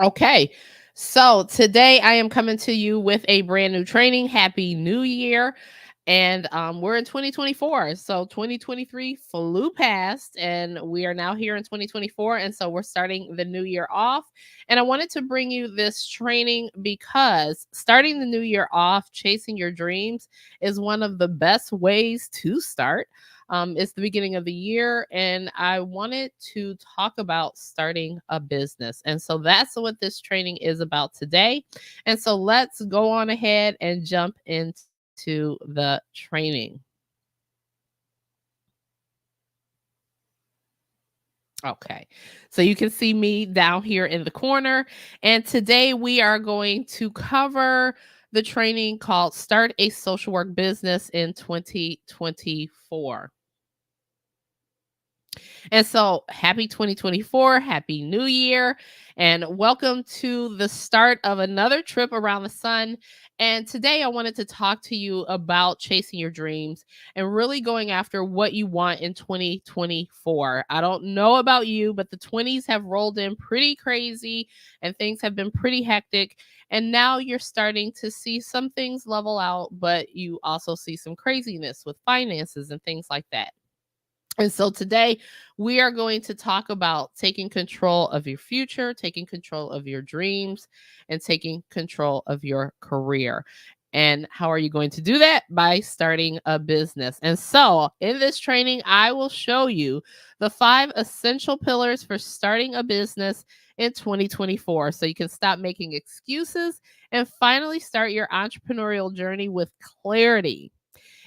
Okay. So today I am coming to you with a brand new training. Happy New Year. And we're in 2024. So 2023 flew past and we are now here in 2024. And so we're starting the new year off. And I wanted to bring you this training because starting the new year off, chasing your dreams is one of the best ways to start. It's the beginning of the year, and I wanted to talk about starting a business. And so that's what this training is about today. And so let's go on ahead and jump into the training. Okay, so you can see me down here in the corner. And today we are going to cover the training called Start a Social Work Business in 2024. And so, happy 2024, happy new year, and welcome to the start of another trip around the sun. And today, I wanted to talk to you about chasing your dreams and really going after what you want in 2024. I don't know about you, but the 20s have rolled in pretty crazy and things have been pretty hectic. And now you're starting to see some things level out, but you also see some craziness with finances and things like that. And so today we are going to talk about taking control of your future, taking control of your dreams, and taking control of your career. And how are you going to do that? By starting a business. And so in this training, I will show you the 5 essential pillars for starting a business in 2024. So you can stop making excuses and finally start your entrepreneurial journey with clarity.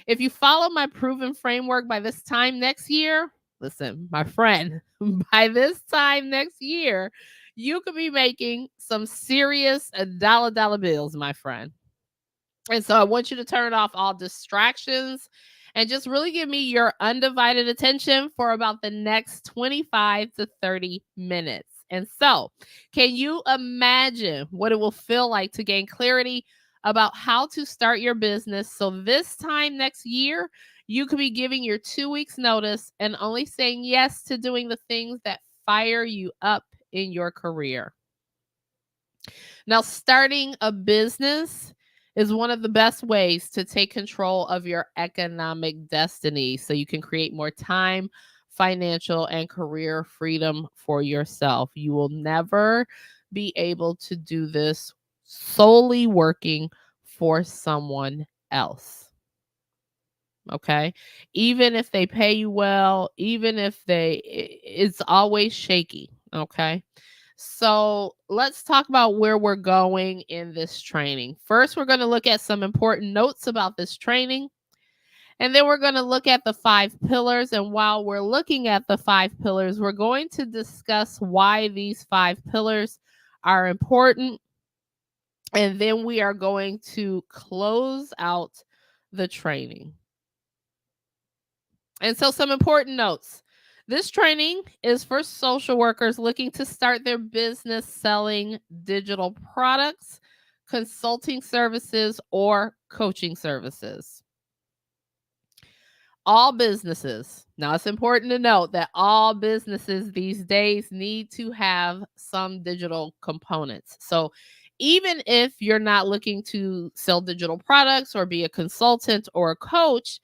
If you follow my proven framework by this time next year, listen, my friend, by this time next year, you could be making some serious dollar bills, my friend. And so I want you to turn off all distractions and just really give me your undivided attention for about the next 25 to 30 minutes. And so, can you imagine what it will feel like to gain clarity about how to start your business? So, this time next year, you could be giving your 2 weeks notice and only saying yes to doing the things that fire you up in your career. Now, starting a business is one of the best ways to take control of your economic destiny so you can create more time, financial, and career freedom for yourself. You will never be able to do this solely working for someone else. Okay. Even if they pay you well, even if it's always shaky. Okay. So let's talk about where we're going in this training. First, we're going to look at some important notes about this training. And then we're going to look at the 5 pillars. And while we're looking at the 5 pillars, we're going to discuss why these 5 pillars are important. And then we are going to close out the training. And so, some important notes. This training is for social workers looking to start their business selling digital products, consulting services, or coaching services. All businesses, now it's important to note that all businesses these days need to have some digital components. So, even if you're not looking to sell digital products or be a consultant or a coach,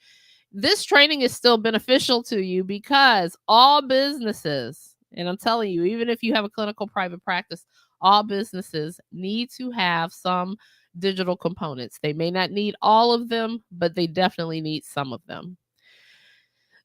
this training is still beneficial to you because all businesses, and I'm telling you, even if you have a clinical private practice, all businesses need to have some digital components. They may not need all of them, but they definitely need some of them.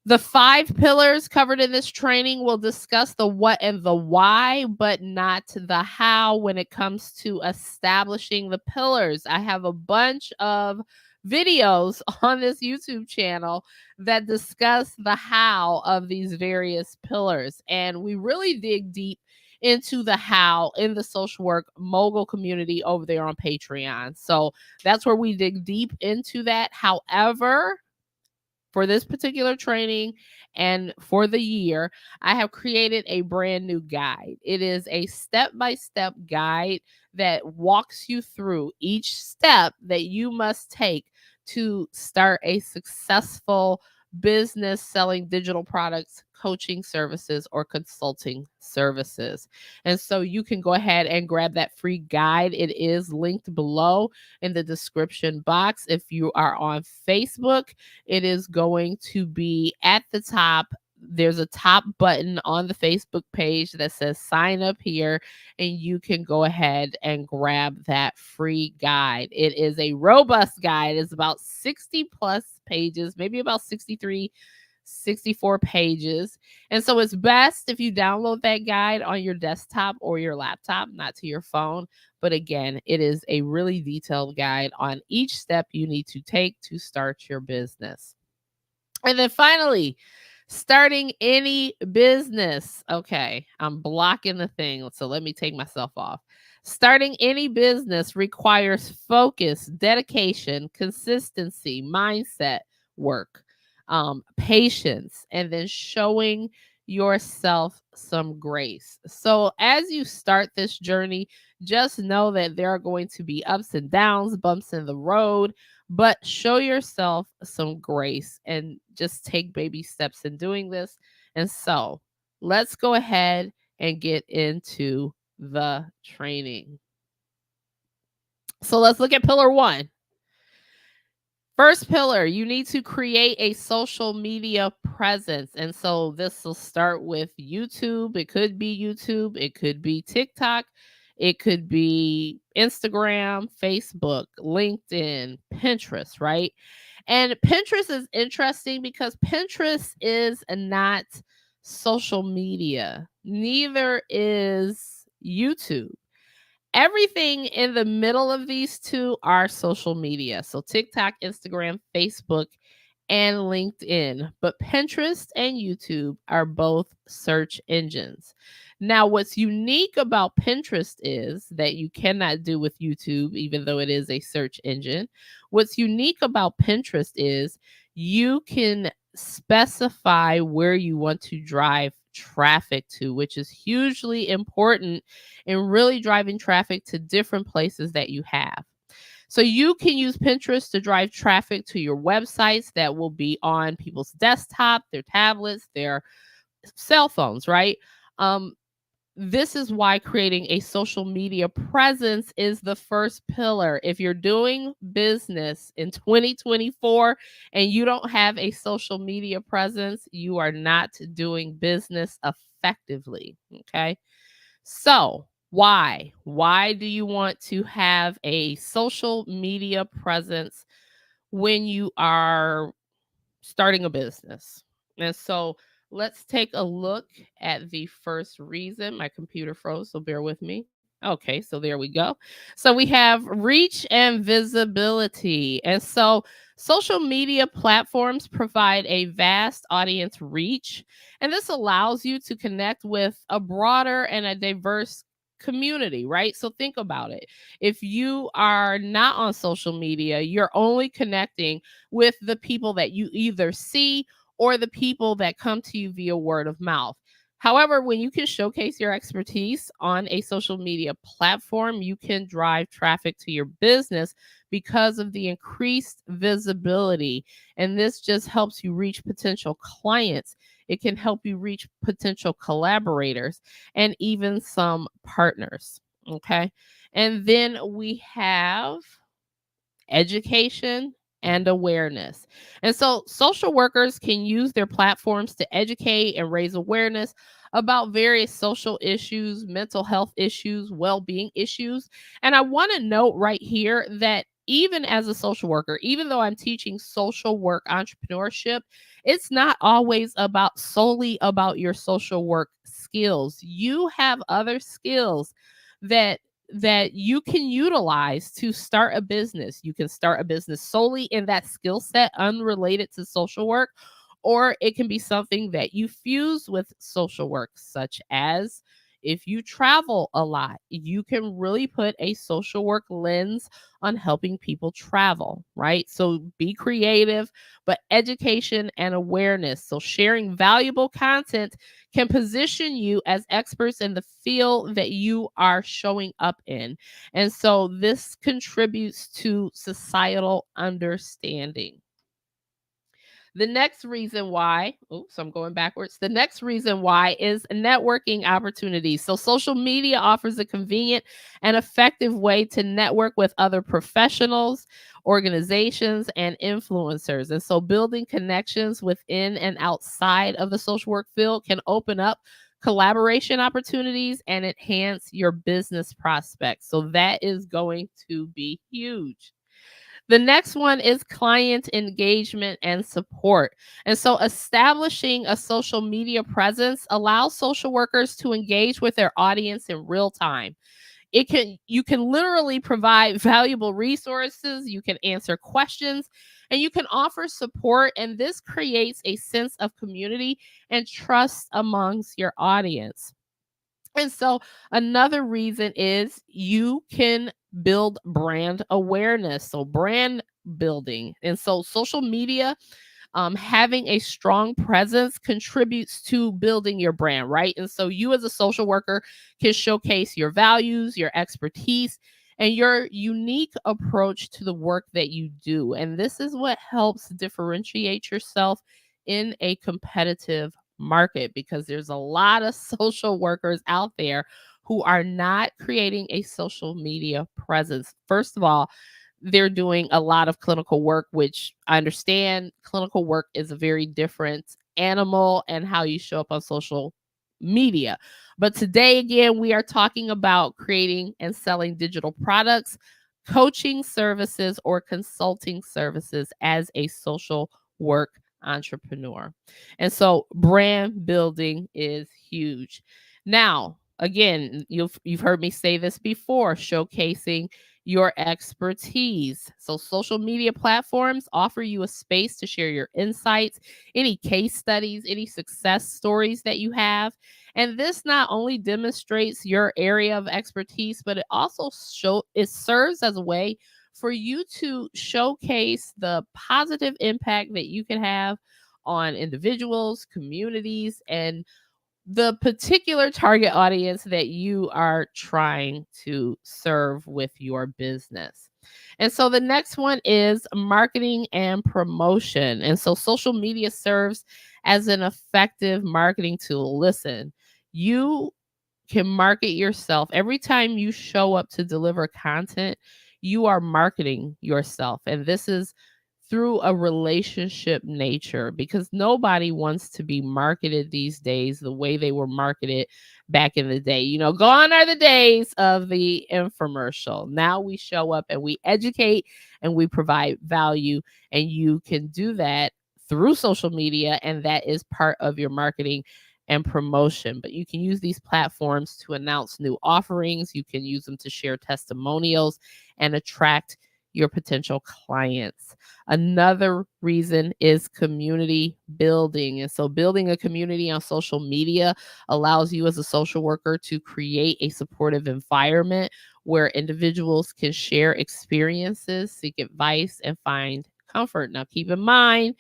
The 5 pillars covered in this training will discuss the what and the why, but not the how when it comes to establishing the pillars. I have a bunch of videos on this YouTube channel that discuss the how of these various pillars. And we really dig deep into the how in the social work mogul community over there on Patreon. So that's where we dig deep into that. However, for this particular training and for the year, I have created a brand new guide. It is a step by step guide that walks you through each step that you must take to start a successful business selling digital products, coaching services, or consulting services. And so you can go ahead and grab that free guide. It is linked below in the description box. If you are on Facebook, it is going to be at the top. There's a top button on the Facebook page that says sign up here, and you can go ahead and grab that free guide. It is a robust guide. It's about 60 plus pages, maybe about 63, 64 pages. And so it's best if you download that guide on your desktop or your laptop, not to your phone. But again, it is a really detailed guide on each step you need to take to start your business. And then finally, starting any business. Okay, I'm blocking the thing. So let me take myself off. Starting any business requires focus, dedication, consistency, mindset work, patience, and then showing yourself some grace. So as you start this journey, just know that there are going to be ups and downs, bumps in the road, but show yourself some grace and just take baby steps in doing this. And so let's go ahead and get into the training. So let's look at pillar one. First pillar, you need to create a social media presence. And so this will start with YouTube. It could be YouTube, it could be TikTok, it could be Instagram, Facebook, LinkedIn, Pinterest, right? And Pinterest is interesting because Pinterest is not social media, neither is YouTube. Everything in the middle of these two are social media. So TikTok, Instagram, Facebook, and LinkedIn. But Pinterest and YouTube are both search engines. Now, what's unique about Pinterest is that you cannot do with YouTube, even though it is a search engine. What's unique about Pinterest is you can specify where you want to drive traffic to, which is hugely important in really driving traffic to different places that you have. So you can use Pinterest to drive traffic to your websites that will be on people's desktop, their tablets, their cell phones, right? This is why creating a social media presence is the first pillar. If you're doing business in 2024 and you don't have a social media presence, you are not doing business effectively. Okay. So, why? Why do you want to have a social media presence when you are starting a business? And so, let's take a look at the first reason. My computer froze, so bear with me. Okay, so there we go. So we have reach and visibility. And so social media platforms provide a vast audience reach, and this allows you to connect with a broader and a diverse community, right? So think about it. If you are not on social media, you're only connecting with the people that you either see or the people that come to you via word of mouth. However, when you can showcase your expertise on a social media platform, you can drive traffic to your business because of the increased visibility. And this just helps you reach potential clients. It can help you reach potential collaborators and even some partners. Okay. And then we have education and awareness. And so social workers can use their platforms to educate and raise awareness about various social issues, mental health issues, well-being issues. And I want to note right here that even as a social worker, even though I'm teaching social work entrepreneurship, it's not always about solely about your social work skills. You have other skills that you can utilize to start a business. You can start a business solely in that skill set unrelated to social work, or it can be something that you fuse with social work, such as if you travel a lot, you can really put a social work lens on helping people travel, right? So be creative, but education and awareness. So sharing valuable content can position you as experts in the field that you are showing up in. And so this contributes to societal understanding. The next reason why, oops, I'm going backwards. The next reason why is networking opportunities. So, social media offers a convenient and effective way to network with other professionals, organizations, and influencers. And so, building connections within and outside of the social work field can open up collaboration opportunities and enhance your business prospects. So, that is going to be huge. The next one is client engagement and support. And so establishing a social media presence allows social workers to engage with their audience in real time. You can literally provide valuable resources, you can answer questions, and you can offer support, and this creates a sense of community and trust amongst your audience. And so another reason is you can build brand awareness. So brand building. And so social media, having a strong presence contributes to building your brand, right? And so you as a social worker can showcase your values, your expertise, and your unique approach to the work that you do. And this is what helps differentiate yourself in a competitive market, because there's a lot of social workers out there who are not creating a social media presence. First of all, they're doing a lot of clinical work, which I understand clinical work is a very different animal and how you show up on social media. But today, again, we are talking about creating and selling digital products, coaching services, or consulting services as a social work entrepreneur. And so brand building is huge. Now, again, you've heard me say this before, showcasing your expertise. So, social media platforms offer you a space to share your insights, any case studies, any success stories that you have. And this not only demonstrates your area of expertise, but it serves as a way for you to showcase the positive impact that you can have on individuals, communities, and the particular target audience that you are trying to serve with your business. And so the next one is marketing and promotion. And so social media serves as an effective marketing tool. Listen, you can market yourself. Every time you show up to deliver content, you are marketing yourself. And this is through a relationship nature, because nobody wants to be marketed these days the way they were marketed back in the day. You know, gone are the days of the infomercial. Now we show up and we educate and we provide value, and you can do that through social media, and that is part of your marketing and promotion. But you can use these platforms to announce new offerings, you can use them to share testimonials and attract your potential clients. Another reason is community building. And so, building a community on social media allows you as a social worker to create a supportive environment where individuals can share experiences, seek advice, and find comfort. Now, keep in mind,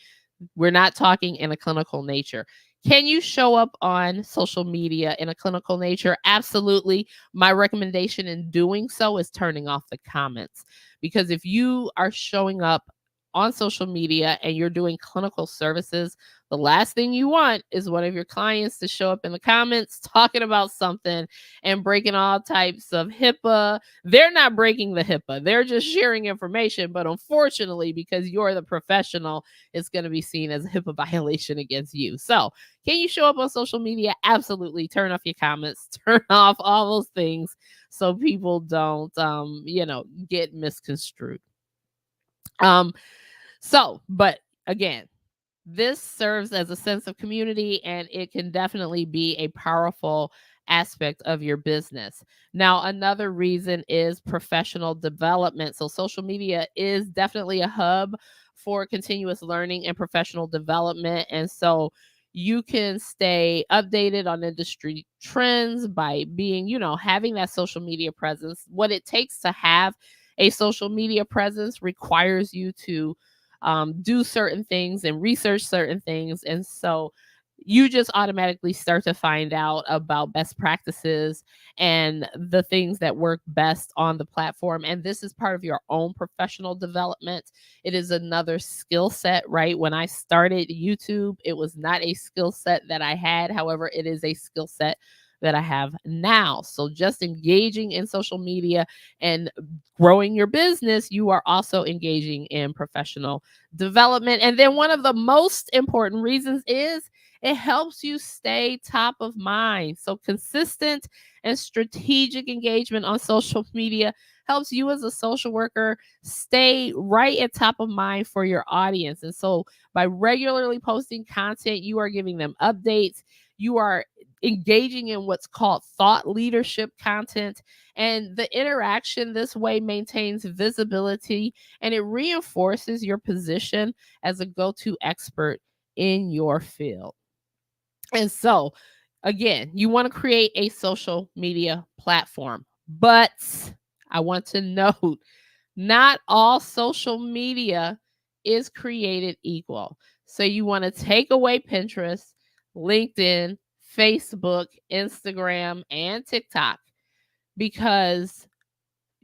we're not talking in a clinical nature. Can you show up on social media in a clinical nature? Absolutely. My recommendation in doing so is turning off the comments. Because if you are showing up on social media and you're doing clinical services, the last thing you want is one of your clients to show up in the comments talking about something and breaking all types of HIPAA. They're not breaking the HIPAA, they're just sharing information. But unfortunately, because you're the professional, it's going to be seen as a HIPAA violation against you. So, can you show up on social media? Absolutely. Turn off your comments, turn off all those things so people don't get misconstrued. But again, this serves as a sense of community, and it can definitely be a powerful aspect of your business. Now, another reason is professional development. So, social media is definitely a hub for continuous learning and professional development. And so, you can stay updated on industry trends by being, having that social media presence. What it takes to have a social media presence requires you to do certain things and research certain things. And so you just automatically start to find out about best practices and the things that work best on the platform. And this is part of your own professional development. It is another skill set, right? When I started YouTube, it was not a skill set that I had. However, it is a skill set that I have now. So just engaging in social media and growing your business, you are also engaging in professional development. And then one of the most important reasons is it helps you stay top of mind. So consistent and strategic engagement on social media helps you as a social worker stay right at top of mind for your audience. And so by regularly posting content, you are giving them updates. You are engaging in what's called thought leadership content. And the interaction this way maintains visibility and it reinforces your position as a go to expert in your field. And so, again, you want to create a social media platform, but I want to note not all social media is created equal. So, you want to take away Pinterest, LinkedIn, Facebook, Instagram, and TikTok because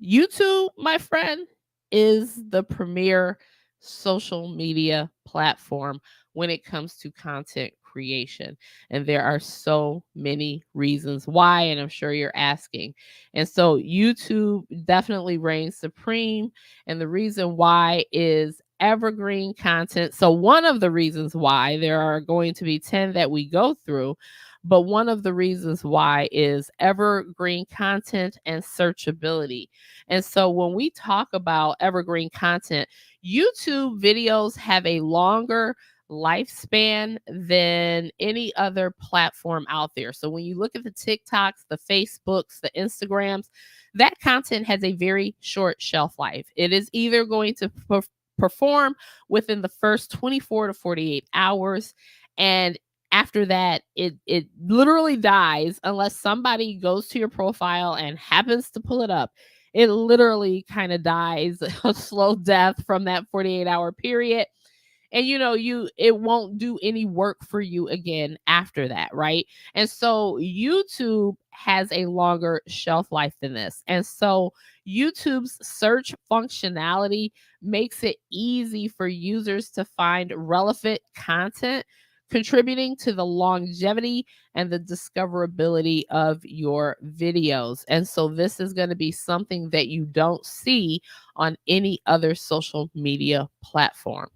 YouTube, my friend, is the premier social media platform when it comes to content creation. And there are so many reasons why, and I'm sure you're asking. And so YouTube definitely reigns supreme. And the reason why is evergreen content. So, one of the reasons why, there are going to be 10 that we go through, but one of the reasons why is evergreen content and searchability. And so when we talk about evergreen content, YouTube videos have a longer lifespan than any other platform out there. So when you look at the TikToks, the Facebooks, the Instagrams, that content has a very short shelf life. It is either going to perform within the first 24 to 48 hours, and after that it literally dies unless somebody goes to your profile and happens to pull it up. It literally kind of dies a slow death from that 48-hour period. And it won't do any work for you again after that, right? And so YouTube has a longer shelf life than this. And so YouTube's search functionality makes it easy for users to find relevant content, contributing to the longevity and the discoverability of your videos. And so this is going to be something that you don't see on any other social media platform.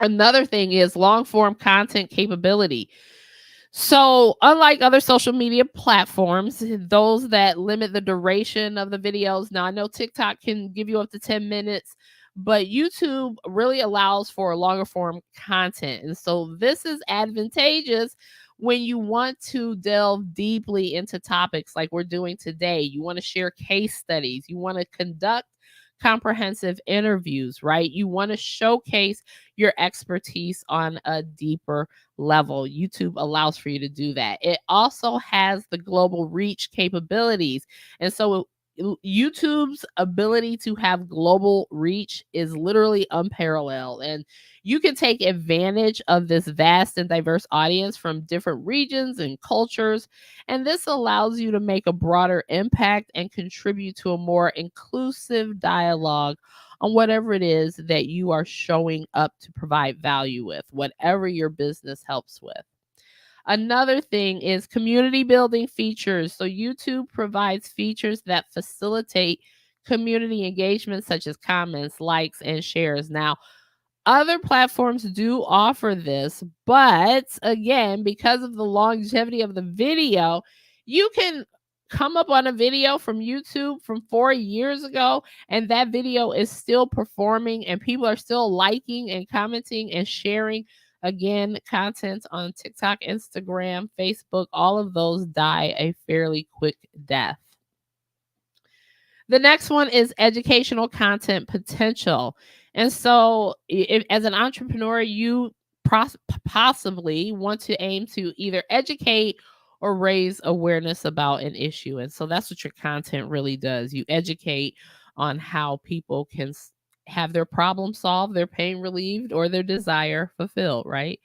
Another thing is long form content capability. So, unlike other social media platforms, those that limit the duration of the videos, now I know TikTok can give you up to 10 minutes, but YouTube really allows for longer form content. And so, this is advantageous when you want to delve deeply into topics like we're doing today. You want to share case studies, you want to conduct comprehensive interviews, right? You want to showcase your expertise on a deeper level. YouTube allows for you to do that. It also has the global reach capabilities. And so YouTube's ability to have global reach is literally unparalleled. And you can take advantage of this vast and diverse audience from different regions and cultures. And this allows you to make a broader impact and contribute to a more inclusive dialogue on whatever it is that you are showing up to provide value with, whatever your business helps with. Another thing is community building features. So YouTube provides features that facilitate community engagement, such as comments, likes, and shares. Now, other platforms do offer this, but again, because of the longevity of the video, you can come up on a video from YouTube from 4 years ago, and that video is still performing, and people are still liking and commenting and sharing. Again, content on TikTok, Instagram, Facebook, all of those die a fairly quick death. The next one is educational content potential. And so, if, as an entrepreneur, you possibly want to aim to either educate or raise awareness about an issue. And so, that's what your content really does. You educate on how people can have their problem solved, their pain relieved, or their desire fulfilled, right?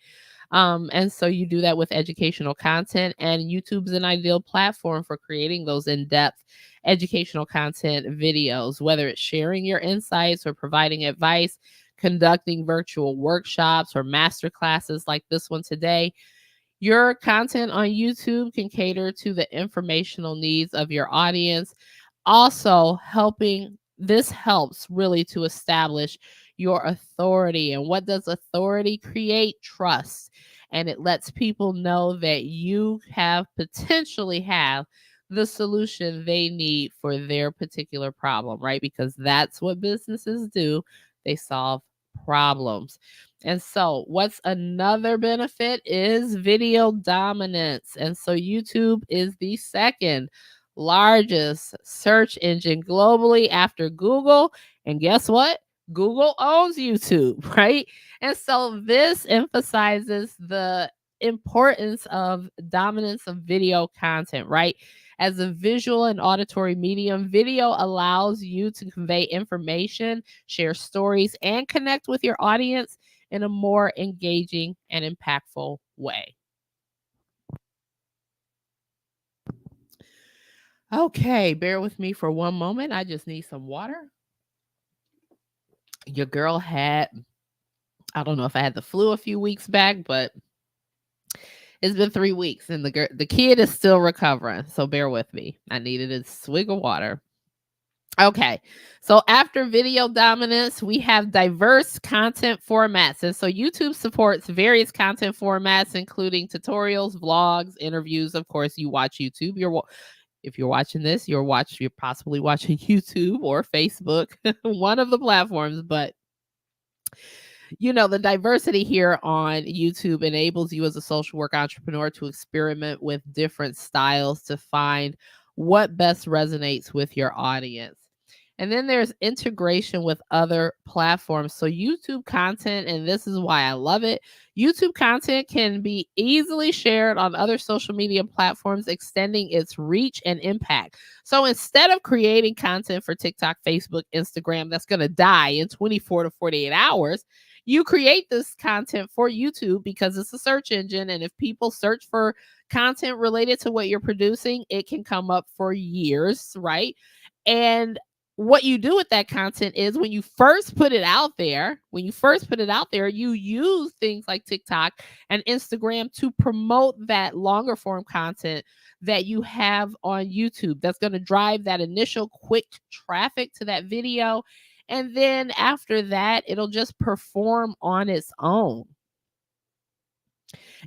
And so you do that with educational content, and YouTube's an ideal platform for creating those in-depth educational content videos, whether it's sharing your insights or providing advice, conducting virtual workshops or master classes like this one today. Your content on YouTube can cater to the informational needs of your audience. Also, this helps really to establish your authority. And what does authority create? Trust. And it lets people know that you potentially have the solution they need for their particular problem, right? Because that's what businesses do. They solve problems. And so, what's another benefit is video dominance. And so, YouTube is the second largest search engine globally after Google. And guess what? Google owns YouTube, right? And so, this emphasizes the importance of dominance of video content, right? As a visual and auditory medium, video allows you to convey information, share stories, and connect with your audience in a more engaging and impactful way. Okay, bear with me for one moment. I just need some water. Your girl I don't know if I had the flu a few weeks back, but it's been 3 weeks and the kid is still recovering. So bear with me. I needed a swig of water. Okay. So after video dominance, we have diverse content formats. And so YouTube supports various content formats, including tutorials, vlogs, interviews. Of course, you watch YouTube. If you're watching this, you're possibly watching YouTube or Facebook, one of the platforms, but the diversity here on YouTube enables you as a social work entrepreneur to experiment with different styles to find what best resonates with your audience. And then there's integration with other platforms. So YouTube content, and this is why I love it, YouTube content can be easily shared on other social media platforms, extending its reach and impact. So instead of creating content for TikTok, Facebook, Instagram that's going to die in 24 to 48 hours, you create this content for YouTube because it's a search engine. And if people search for content related to what you're producing, it can come up for years, right? And what you do with that content is when you first put it out there, you use things like TikTok and Instagram to promote that longer form content that you have on YouTube. That's going to drive that initial quick traffic to that video. And then after that, it'll just perform on its own.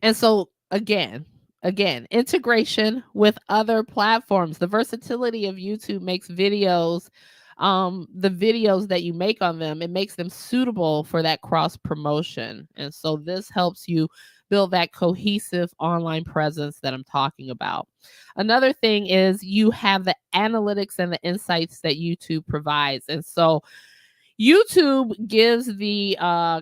And so again, integration with other platforms. The versatility of YouTube makes the videos that you make on them, it makes them suitable for that cross promotion. And so this helps you build that cohesive online presence that I'm talking about. Another thing is you have the analytics and the insights that YouTube provides. And so YouTube gives the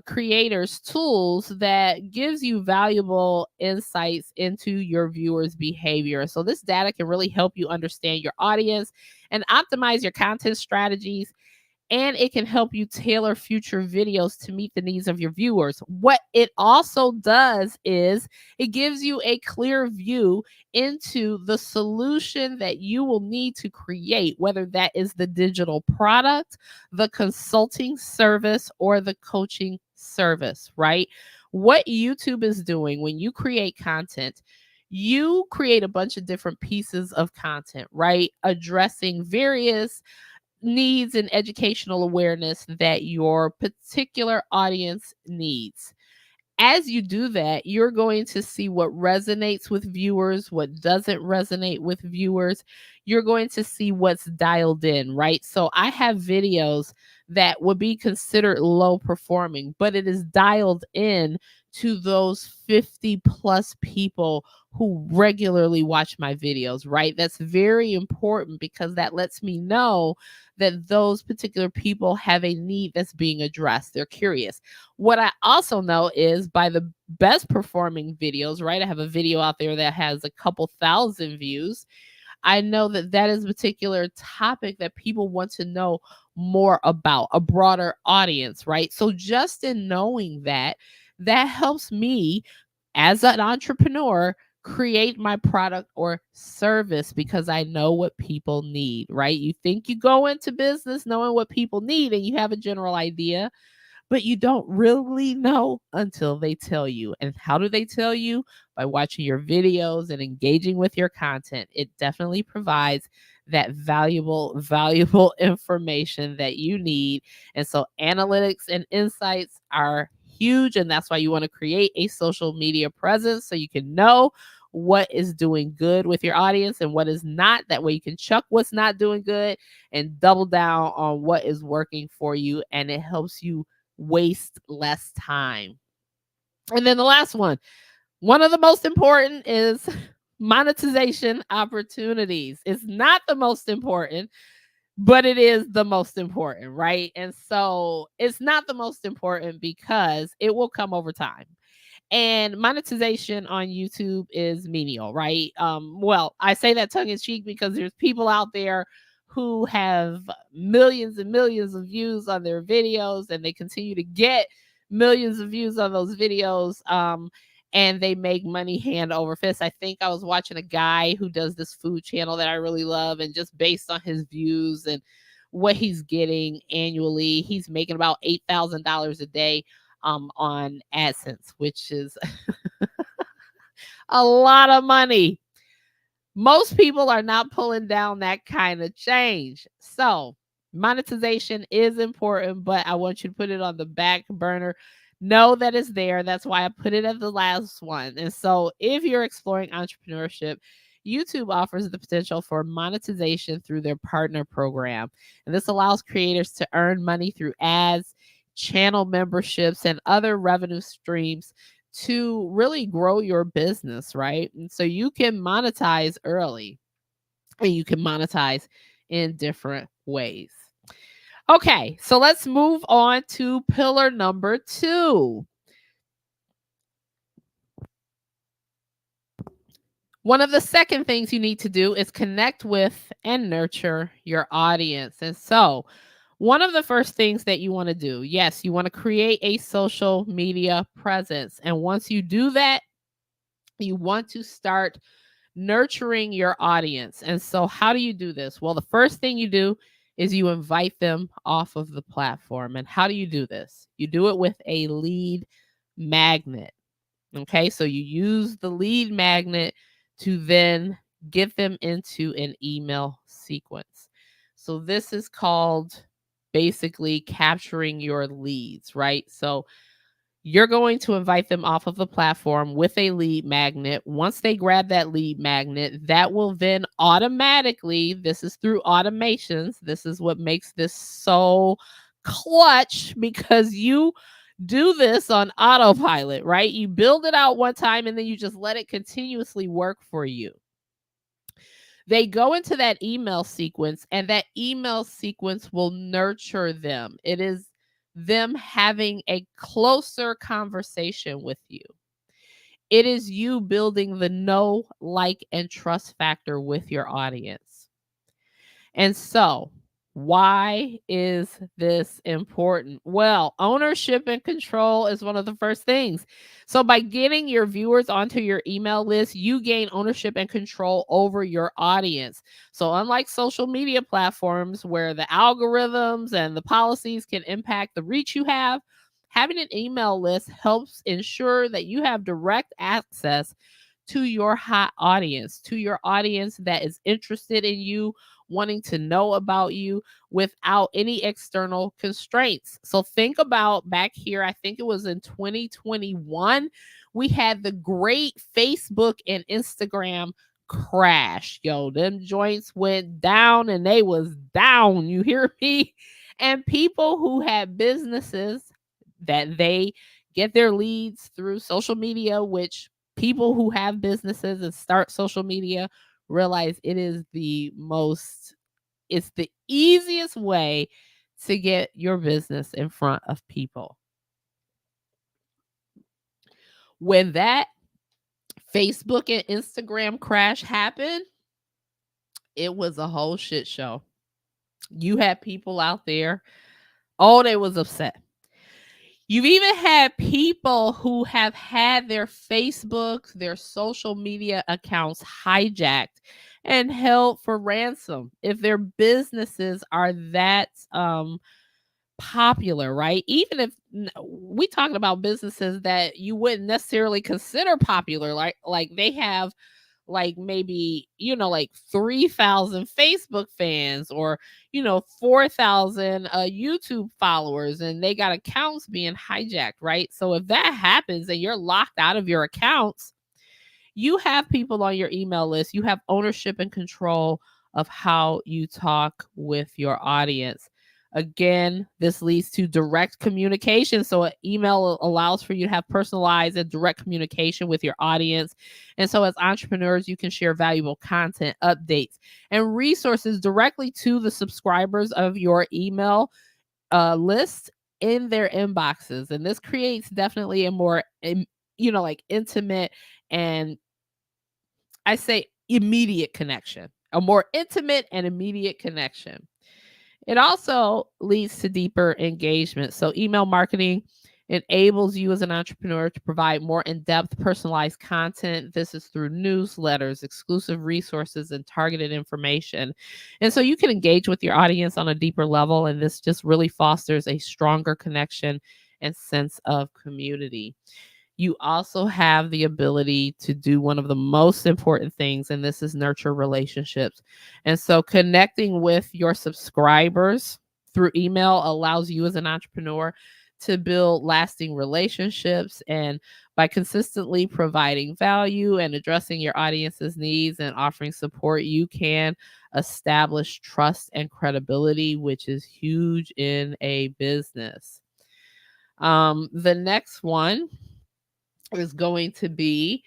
creators tools that gives you valuable insights into your viewers' behavior. So this data can really help you understand your audience and optimize your content strategies, and it can help you tailor future videos to meet the needs of your viewers. What it also does is it gives you a clear view into the solution that you will need to create, whether that is the digital product, the consulting service, or the coaching service, right? What YouTube is doing when you create content, you create a bunch of different pieces of content, right? Addressing various needs and educational awareness that your particular audience needs. As you do that, you're going to see what resonates with viewers, what doesn't resonate with viewers. You're going to see what's dialed in, right? So I have videos that would be considered low performing, but it is dialed in to those 50 plus people who regularly watch my videos, right? That's very important because that lets me know that those particular people have a need that's being addressed. They're curious. What I also know is by the best performing videos, right? I have a video out there that has a couple thousand views. I know that that is a particular topic that people want to know more about, a broader audience, right? So just in knowing that, that helps me as an entrepreneur, create my product or service because I know what people need, right? You think you go into business knowing what people need and you have a general idea, but you don't really know until they tell you. And how do they tell you? By watching your videos and engaging with your content. It definitely provides that valuable information that you need. And so analytics and insights are huge. And that's why you want to create a social media presence so you can know what is doing good with your audience and what is not. That way you can chuck what's not doing good and double down on what is working for you. And it helps you waste less time. And then the last one of the most important is monetization opportunities. It's not the most important, but it is the most important, right? And so it's not the most important because it will come over time. And monetization on YouTube is menial, right? Well, I say that tongue in cheek because there's people out there who have millions and millions of views on their videos and they continue to get millions of views on those videos. And they make money hand over fist. I think I was watching a guy who does this food channel that I really love, and just based on his views and what he's getting annually, he's making about $8,000 a day on AdSense, which is a lot of money. Most people are not pulling down that kind of change. So, monetization is important, but I want you to put it on the back burner. Know that it's there. That's why I put it at the last one. And so, if you're exploring entrepreneurship, YouTube offers the potential for monetization through their partner program. And this allows creators to earn money through ads, channel memberships, and other revenue streams to really grow your business, right? And so you can monetize early and you can monetize in different ways. Okay, so let's move on to pillar number 2. One of the second things you need to do is connect with and nurture your audience. And so, one of the first things that you want to do, yes, you want to create a social media presence. And once you do that, you want to start nurturing your audience. And so, how do you do this? Well, the first thing you do is you invite them off of the platform. And how do you do this? You do it with a lead magnet. Okay, so you use the lead magnet to then get them into an email sequence. So, this is called basically capturing your leads, right? So, you're going to invite them off of the platform with a lead magnet. Once they grab that lead magnet, that will then automatically, this is through automations. This is what makes this so clutch because you do this on autopilot, right? You build it out one time and then you just let it continuously work for you. They go into that email sequence, and that email sequence will nurture them. It is them having a closer conversation with you. It is you building the know, like, and trust factor with your audience. And so, why is this important? Well, ownership and control is one of the first things. So, by getting your viewers onto your email list, you gain ownership and control over your audience. So, unlike social media platforms where the algorithms and the policies can impact the reach you have, having an email list helps ensure that you have direct access to your hot audience, to your audience that is interested in you, wanting to know about you without any external constraints. So think about back here, I think it was in 2021, we had the great Facebook and Instagram crash. Yo, them joints went down and they was down. You hear me? And people who had businesses that they get their leads through social media, which people who have businesses and start social media realize it is it's the easiest way to get your business in front of people. When that Facebook and Instagram crash happened, it was a whole shit show. You had people out there, oh, they was upset. You've even had people who have had their Facebook, their social media accounts hijacked and held for ransom if their businesses are that popular, right? Even if we talking about businesses that you wouldn't necessarily consider popular, like they have like maybe like 3,000 Facebook fans, or 4,000 YouTube followers, and they got accounts being hijacked, right? So if that happens and you're locked out of your accounts, you have people on your email list. You have ownership and control of how you talk with your audience. Again, this leads to direct communication. So, an email allows for you to have personalized and direct communication with your audience. And so, as entrepreneurs, you can share valuable content, updates, and resources directly to the subscribers of your email list in their inboxes. And this creates definitely a more, like intimate and I say immediate connection, a more intimate and immediate connection. It also leads to deeper engagement. So, email marketing enables you as an entrepreneur to provide more in depth, personalized content. This is through newsletters, exclusive resources, and targeted information. And so, you can engage with your audience on a deeper level, and this just really fosters a stronger connection and sense of community. You also have the ability to do one of the most important things, and this is nurture relationships. And so, connecting with your subscribers through email allows you as an entrepreneur to build lasting relationships. And by consistently providing value and addressing your audience's needs and offering support, you can establish trust and credibility, which is huge in a business. The next one is going to be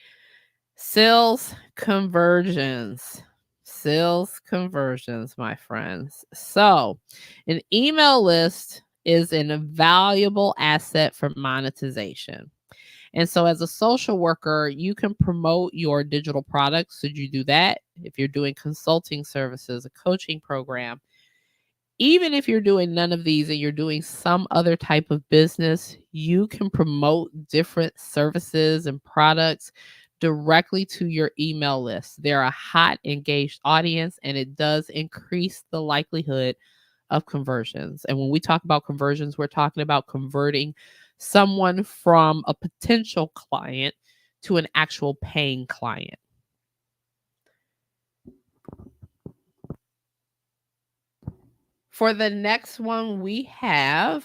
sales conversions. Sales conversions, my friends. So, an email list is an invaluable asset for monetization. And so, as a social worker, you can promote your digital products. Should you do that? If you're doing consulting services, a coaching program, even if you're doing none of these and you're doing some other type of business, you can promote different services and products directly to your email list. They're a hot, engaged audience, and it does increase the likelihood of conversions. And when we talk about conversions, we're talking about converting someone from a potential client to an actual paying client. For the next one, we have,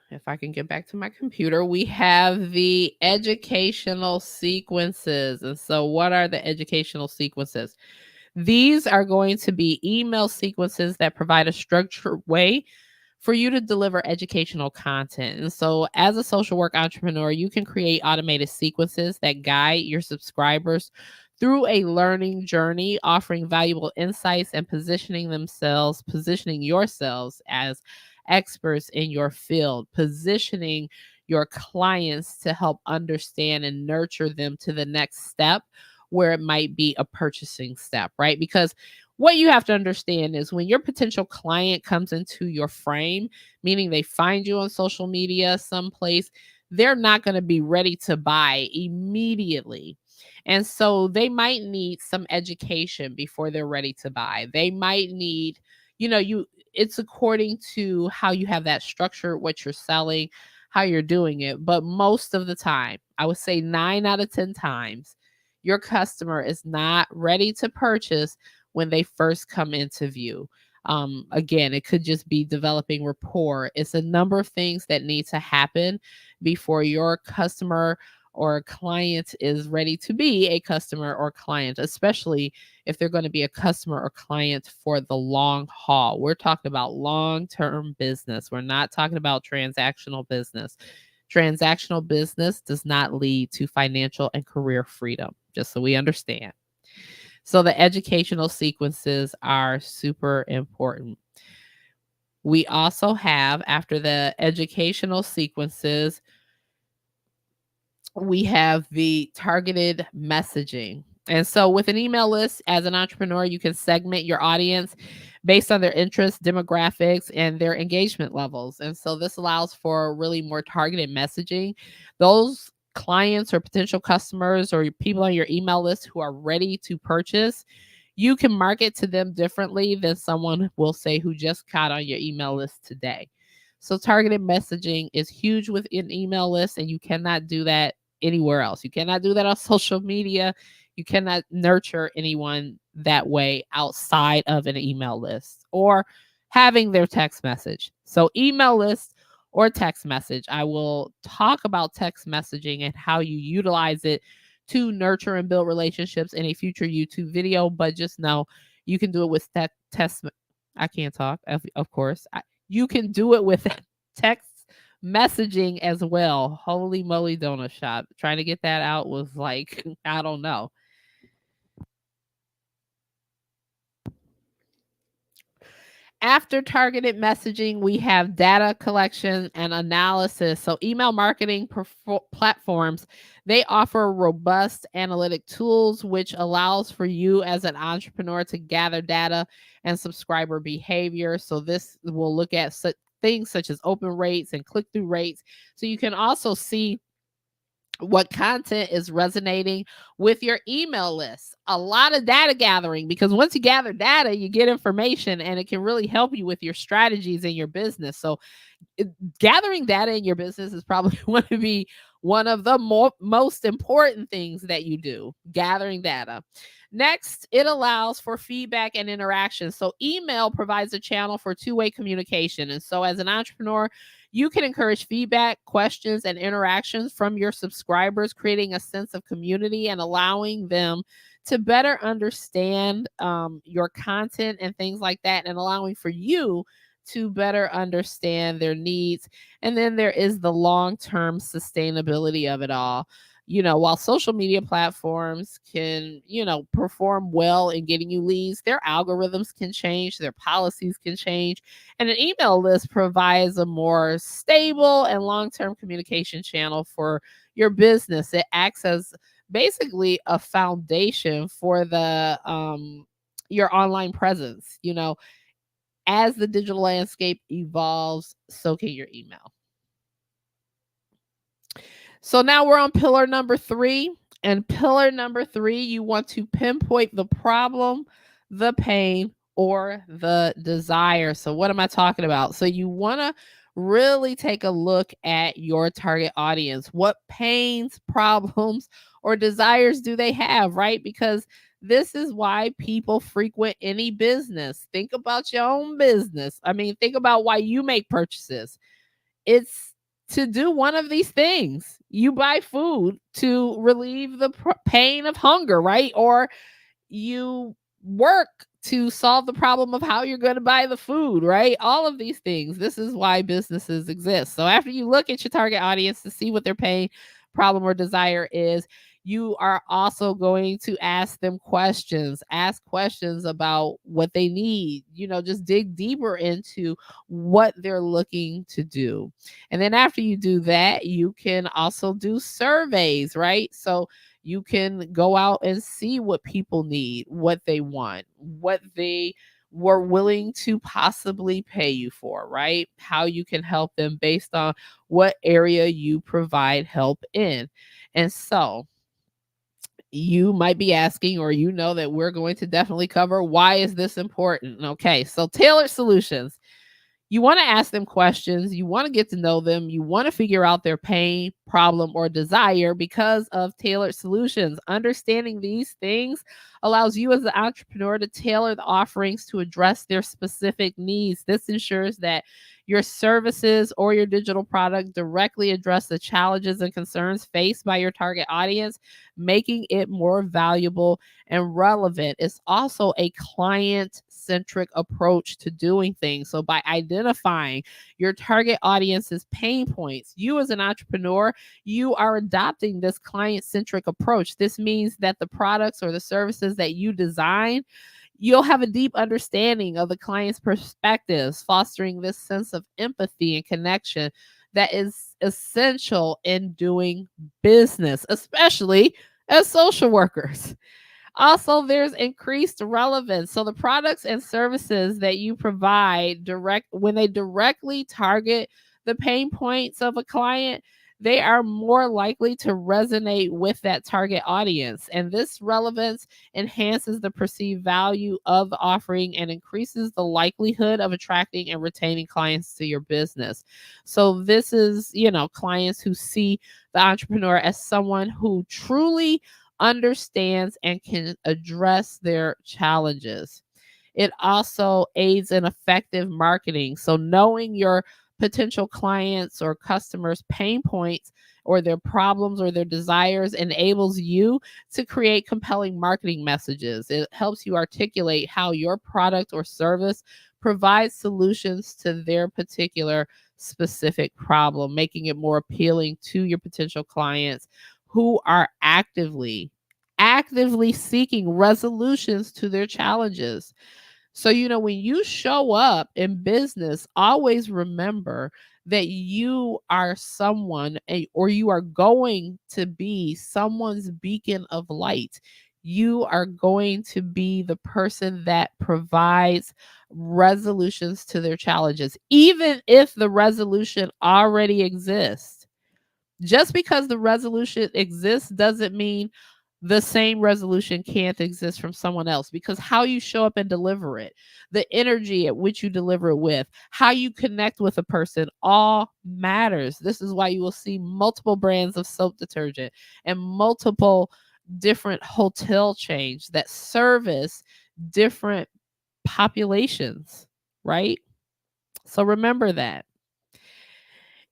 if I can get back to my computer, we have the educational sequences. And so, what are the educational sequences? These are going to be email sequences that provide a structured way for you to deliver educational content. And so, as a social work entrepreneur, you can create automated sequences that guide your subscribers through a learning journey, offering valuable insights and positioning yourselves as experts in your field, positioning your clients to help understand and nurture them to the next step where it might be a purchasing step, right? Because what you have to understand is when your potential client comes into your frame, meaning they find you on social media someplace, they're not going to be ready to buy immediately. And so they might need some education before they're ready to buy. They might need, it's according to how you have that structure, what you're selling, how you're doing it. But most of the time, I would say 9 out of 10 times, your customer is not ready to purchase when they first come into view. Again, it could just be developing rapport. It's a number of things that need to happen before your customer or client is ready to be a customer or client, especially if they're going to be a customer or client for the long haul. We're talking about long term business. We're not talking about transactional business. Transactional business does not lead to financial and career freedom, just so we understand. So the educational sequences are super important. We also have, after the educational sequences, we have the targeted messaging. And so with an email list, as an entrepreneur, you can segment your audience based on their interests, demographics, and their engagement levels. And so this allows for really more targeted messaging. Those clients or potential customers or people on your email list who are ready to purchase, you can market to them differently than someone will say who just got on your email list today. So targeted messaging is huge with an email list, and you cannot do that anywhere else. You cannot do that on social media. You cannot nurture anyone that way outside of an email list or having their text message. So email list or text message. I will talk about text messaging and how you utilize it to nurture and build relationships in a future YouTube video, but just know you can do it with text. I can't talk, of course. You can do it with text messaging as well. Holy moly, donut shop. Trying to get that out was like, I don't know. After targeted messaging, we have data collection and analysis. So, email marketing platforms, they offer robust analytic tools, which allows for you as an entrepreneur to gather data and subscriber behavior. So, this will look at things such as open rates and click through rates. So, you can also see what content is resonating with your email list. A lot of data gathering, because once you gather data, you get information and it can really help you with your strategies in your business. So gathering data in your business is probably going to be one of the most important things that you do, gathering data. Next, it allows for feedback and interaction. So email provides a channel for two-way communication. And so as an entrepreneur, you can encourage feedback, questions, and interactions from your subscribers, creating a sense of community and allowing them to better understand your content and things like that, and allowing for you to better understand their needs. And then there is the long-term sustainability of it all. While social media platforms can, perform well in getting you leads, their algorithms can change, their policies can change. And an email list provides a more stable and long-term communication channel for your business. It acts as basically a foundation for the your online presence. As the digital landscape evolves, so can your email. So now we're on pillar number 3. And pillar number 3, you want to pinpoint the problem, the pain, or the desire. So what am I talking about? So you want to really take a look at your target audience. What pains, problems, or desires do they have, right? Because this is why people frequent any business. Think about your own business. Think about why you make purchases. It's to do one of these things. You buy food to relieve the pain of hunger, right? Or you work to solve the problem of how you're going to buy the food, right? All of these things. This is why businesses exist. So after you look at your target audience to see what their pain, problem, or desire is, you are also going to ask them questions. Ask questions about what they need. Just dig deeper into what they're looking to do. And then after you do that, you can also do surveys, right? So you can go out and see what people need, what they want, what they were willing to possibly pay you for, right? How you can help them based on what area you provide help in. And so you might be asking, or that we're going to definitely cover, why is this important? Okay, so tailored solutions. You want to ask them questions. You want to get to know them. You want to figure out their pain, problem, or desire because of tailored solutions. Understanding these things allows you as an entrepreneur to tailor the offerings to address their specific needs. This ensures that your services or your digital product directly address the challenges and concerns faced by your target audience, making it more valuable and relevant. It's also a client-centric approach to doing things. So by identifying your target audience's pain points, you as an entrepreneur, you are adopting this client-centric approach. This means that the products or the services that you design, you'll have a deep understanding of the client's perspectives, fostering this sense of empathy and connection that is essential in doing business, especially as social workers. Also, there's increased relevance. So the products and services that you provide direct when they directly target the pain points of a client, they are more likely to resonate with that target audience. And this relevance enhances the perceived value of the offering and increases the likelihood of attracting and retaining clients to your business. So this is, clients who see the entrepreneur as someone who truly understands and can address their challenges. It also aids in effective marketing. So, knowing your potential clients or customers' pain points or their problems or their desires enables you to create compelling marketing messages. It helps you articulate how your product or service provides solutions to their particular specific problem, making it more appealing to your potential clients who are actively seeking resolutions to their challenges. So, when you show up in business, always remember that you are someone or you are going to be someone's beacon of light. You are going to be the person that provides resolutions to their challenges, even if the resolution already exists. Just because the resolution exists doesn't mean the same resolution can't exist from someone else, because how you show up and deliver it, the energy at which you deliver it with, how you connect with a person all matters. This is why you will see multiple brands of soap detergent and multiple different hotel chains that service different populations, right? So remember that.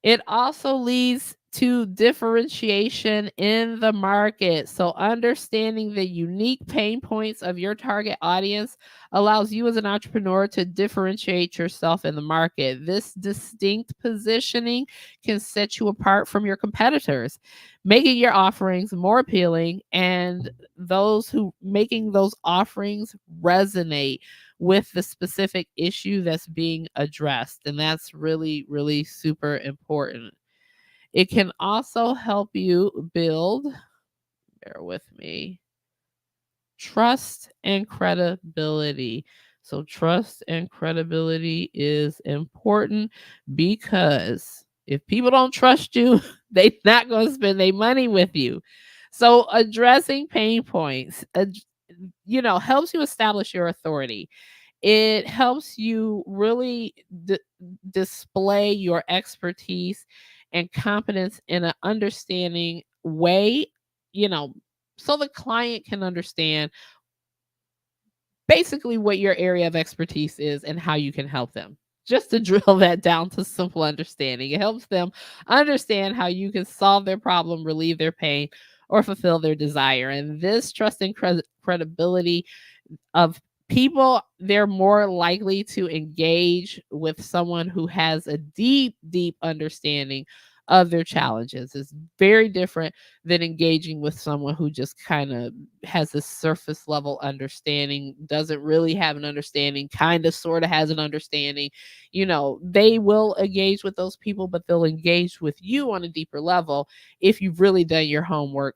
It also leads to differentiation in the market. So, understanding the unique pain points of your target audience allows you as an entrepreneur to differentiate yourself in the market. This distinct positioning can set you apart from your competitors, making your offerings more appealing and those who making those offerings resonate with the specific issue that's being addressed. And that's really, really super important. It can also help you build, bear with me, trust and credibility. So, trust and credibility is important because if people don't trust you, they're not going to spend their money with you. So, addressing pain points, helps you establish your authority. It helps you really display your expertise and competence in an understanding way, you know, so the client can understand basically what your area of expertise is and how you can help them. Just to drill that down to simple understanding, it helps them understand how you can solve their problem, relieve their pain, or fulfill their desire. And this trust and credibility of people, they're more likely to engage with someone who has a deep understanding of their challenges. It's very different than engaging with someone who just kind of has a surface level understanding, doesn't really have an understanding, kind of sort of has an understanding. They will engage with those people, but they'll engage with you on a deeper level if you've really done your homework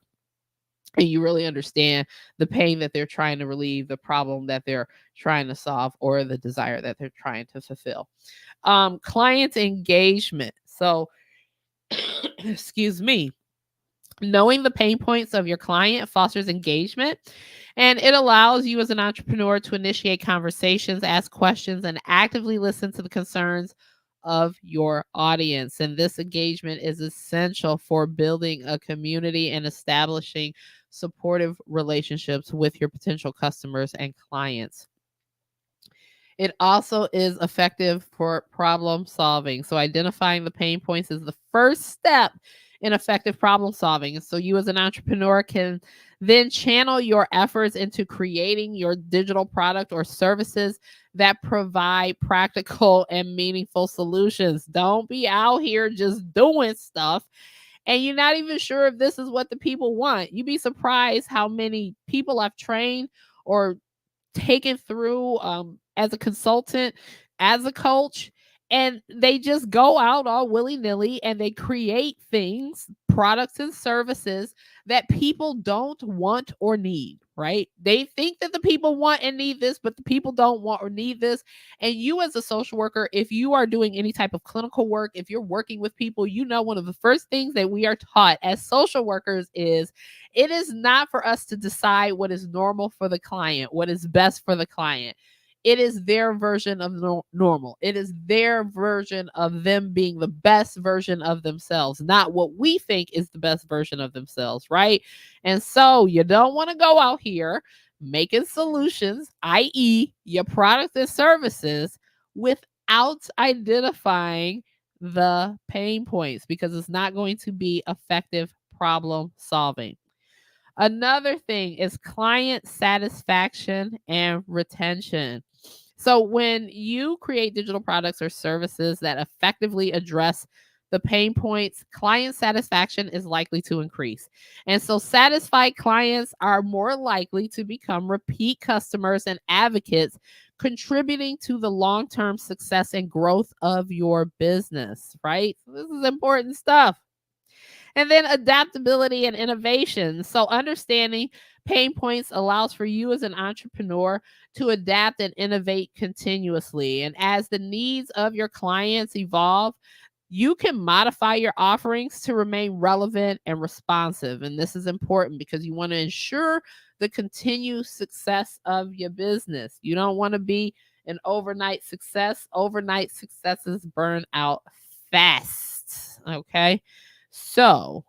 and you really understand the pain that they're trying to relieve, the problem that they're trying to solve, or the desire that they're trying to fulfill. Client engagement. So, excuse me. Knowing the pain points of your client fosters engagement, and it allows you as an entrepreneur to initiate conversations, ask questions, and actively listen to the concerns of your audience. And this engagement is essential for building a community and establishing supportive relationships with your potential customers and clients. It also is effective for problem solving. So, identifying the pain points is the first step in effective problem solving. And so, you as an entrepreneur can then channel your efforts into creating your digital product or services that provide practical and meaningful solutions. Don't be out here just doing stuff and you're not even sure if this is what the people want. You'd be surprised how many people I've trained or taken through as a consultant, as a coach, and they just go out all willy-nilly and they create things, products and services that people don't want or need. right? They think that the people want and need this, but the people don't want or need this. And you, as a social worker, if you are doing any type of clinical work, if you're working with people, you know, one of the first things that we are taught as social workers is it is not for us to decide what is normal for the client, what is best for the client. It is their version of normal. It is their version of them being the best version of themselves, not what we think is the best version of themselves, right? And so you don't want to go out here making solutions, i.e., your products and services, without identifying the pain points, because it's not going to be effective problem solving. Another thing is client satisfaction and retention. So, when you create digital products or services that effectively address the pain points, client satisfaction is likely to increase. And so, satisfied clients are more likely to become repeat customers and advocates, contributing to the long term success and growth of your business, right? So this is important stuff. And then adaptability and innovation. So understanding pain points allows for you as an entrepreneur to adapt and innovate continuously. And as the needs of your clients evolve, you can modify your offerings to remain relevant and responsive. And this is important because you want to ensure the continued success of your business. You don't want to be an overnight success. Overnight successes burn out fast. Okay. So